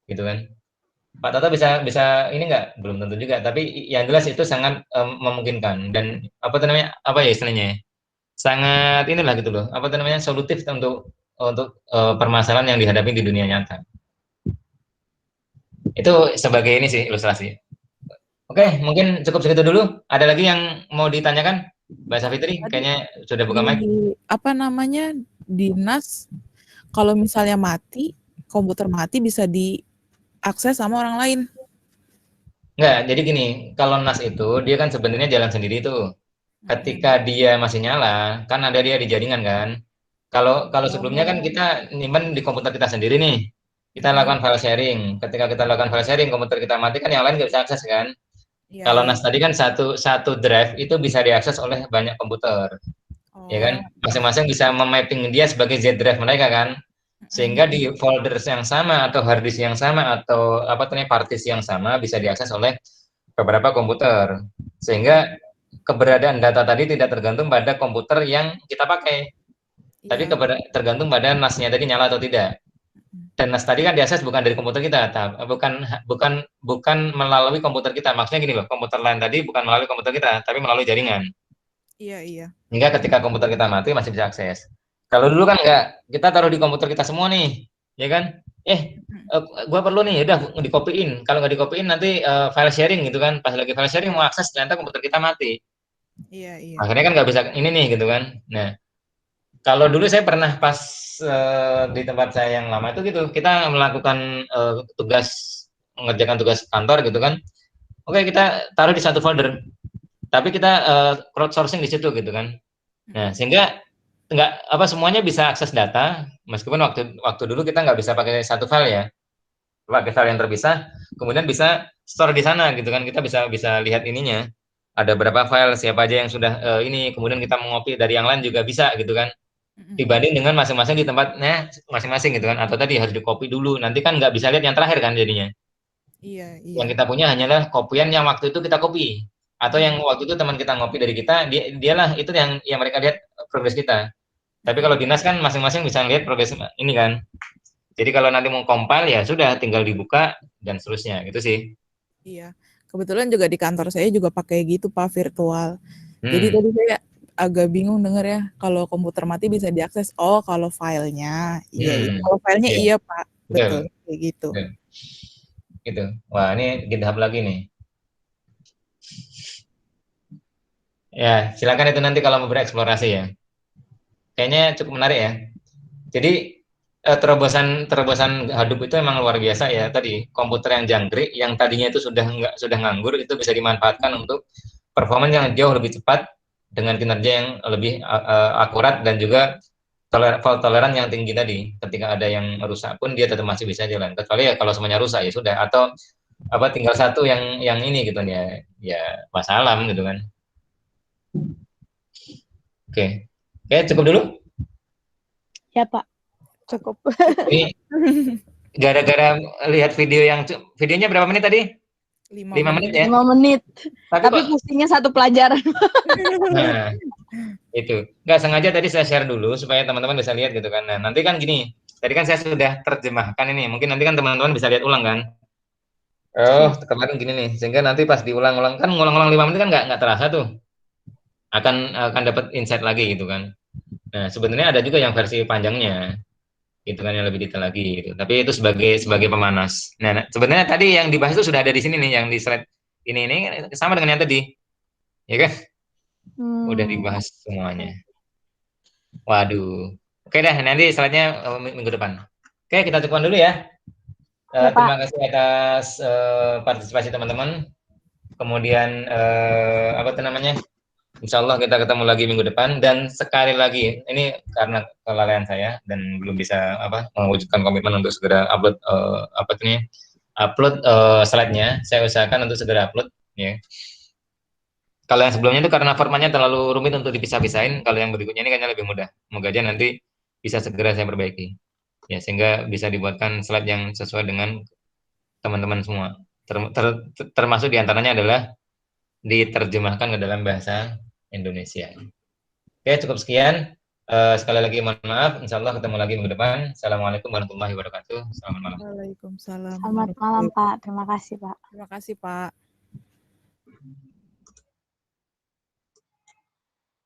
Gitu kan. Pak Toto bisa ini enggak? Belum tentu juga, tapi yang jelas itu sangat memungkinkan dan apa namanya? Apa ya istilahnya? Sangat inilah gitu loh. Apa namanya? Solutif untuk permasalahan yang dihadapi di dunia nyata. Itu sebagai ini sih ilustrasi. Oke, mungkin cukup segitu dulu. Ada lagi yang mau ditanyakan, Mbak Safitri? Kayaknya sudah buka mic.
Apa namanya, dinas kalau misalnya mati, komputer mati bisa diakses sama orang lain?
Enggak, jadi gini, kalau NAS itu dia kan sebenarnya jalan sendiri tuh. Ketika dia masih nyala, kan ada dia di jaringan kan. Kalau sebelumnya kan kita nyimpan di komputer kita sendiri nih. Kita lakukan file sharing. Ketika kita lakukan file sharing, komputer kita mati kan yang lain nggak bisa akses kan. Kalau NAS tadi kan satu drive itu bisa diakses oleh banyak komputer. Ya kan? Masing-masing bisa memapping dia sebagai Z drive mereka kan. Sehingga di folders yang sama atau hard disk yang sama atau partisi yang sama bisa diakses oleh beberapa komputer. Sehingga keberadaan data tadi tidak tergantung pada komputer yang kita pakai. Tapi tergantung pada NAS-nya tadi nyala atau tidak. Dan NAS tadi kan diakses bukan dari komputer kita, bukan melalui komputer kita. Maksudnya gini loh, komputer lain tadi bukan melalui komputer kita, tapi melalui jaringan.
Iya.
Hingga ketika komputer kita mati masih bisa akses. Kalau dulu kan enggak, kita taruh di komputer kita semua nih, ya kan? Gua perlu nih, udah dikopiin. Kalau nggak dikopiin nanti file sharing gitu kan. Pas lagi file sharing mau akses ternyata komputer kita mati.
Iya.
Akhirnya kan nggak bisa ini nih gitu kan. Nah, kalau dulu saya pernah pas di tempat saya yang lama itu gitu, kita melakukan mengerjakan tugas kantor gitu kan. Oke, kita taruh di satu folder. Tapi kita crowdsourcing di situ gitu kan. Nah, sehingga semuanya bisa akses data, meskipun waktu dulu kita nggak bisa pakai satu file ya. Pakai file yang terpisah, kemudian bisa store di sana gitu kan. Kita bisa lihat ininya. Ada berapa file, siapa aja yang sudah ini, kemudian kita mengopi dari yang lain juga bisa gitu kan. Dibanding dengan masing-masing di tempatnya masing-masing gitu kan, atau tadi harus dikopi dulu, nanti kan nggak bisa lihat yang terakhir kan jadinya.
Iya.
Yang kita punya hanyalah kopian yang waktu itu kita kopi, atau yang waktu itu teman kita ngopi dari kita, dialah itu yang mereka lihat progres kita. Tapi kalau dinas kan masing-masing bisa lihat progres ini kan. Jadi kalau nanti mau compile ya sudah tinggal dibuka dan seterusnya gitu sih.
Iya, kebetulan juga di kantor saya juga pakai gitu Pak, virtual. Jadi tadi saya agak bingung denger ya, kalau komputer mati bisa diakses. Oh, kalau filenya, iya. Kalau filenya iya Pak, betul kayak gitu.
Gitu. Wah, ini GitHub lagi nih. Ya, silakan itu nanti kalau mau bereksplorasi ya. Kayaknya cukup menarik ya. Jadi terobosan Hadoop itu memang luar biasa ya. Tadi komputer yang jangkrik, yang tadinya itu sudah nganggur, itu bisa dimanfaatkan untuk performance yang jauh lebih cepat dengan kinerja yang lebih akurat dan juga fault toleran yang tinggi tadi. Ketika ada yang rusak pun dia tetap masih bisa jalan. Kecuali ya kalau semuanya rusak ya sudah. Atau apa tinggal satu yang ini gitu ya masalah gitu kan. Oke, cukup dulu.
Ya Pak, cukup.
Ini gara-gara lihat videonya berapa menit tadi? 5 menit ya.
5 menit. Tapi
kok,
pusingnya satu pelajaran.
Nah, itu nggak sengaja tadi saya share dulu supaya teman-teman bisa lihat gitu kan. Nah, nanti kan gini, tadi kan saya sudah terjemahkan ini, mungkin nanti kan teman-teman bisa lihat ulang kan. Oh, kemarin gini nih, sehingga nanti pas diulang-ulang kan ngulang-ulang 5 menit kan nggak terasa tuh. Akan dapat insight lagi gitu kan. Nah, sebenarnya ada juga yang versi panjangnya. Itu kan yang lebih detail lagi gitu. Tapi itu sebagai pemanas. Nah, sebenarnya tadi yang dibahas itu sudah ada di sini nih, yang di slide ini sama dengan yang tadi. Ya kan? Udah dibahas semuanya. Waduh. Oke dah, nanti slide-nya minggu depan. Oke, kita cukupkan dulu ya. Terima kasih atas partisipasi teman-teman. Kemudian apa itu namanya? Insya Allah kita ketemu lagi minggu depan. Dan sekali lagi, ini karena kelalaian saya dan belum bisa mewujudkan komitmen untuk segera upload slide-nya. Saya usahakan untuk segera upload ya. Kalau yang sebelumnya itu karena formatnya terlalu rumit untuk dipisah-pisahin, kalau yang berikutnya ini kayaknya lebih mudah. Semoga aja nanti bisa segera saya perbaiki. Ya, sehingga bisa dibuatkan slide yang sesuai dengan teman-teman semua. Termasuk diantaranya adalah diterjemahkan ke dalam bahasa Indonesia. Oke, cukup sekian. Sekali lagi mohon maaf. Insya Allah ketemu lagi minggu depan. Assalamualaikum warahmatullahi wabarakatuh. Selamat malam.
Waalaikumsalam.
Selamat malam Pak. Terima kasih Pak.
Terima kasih Pak.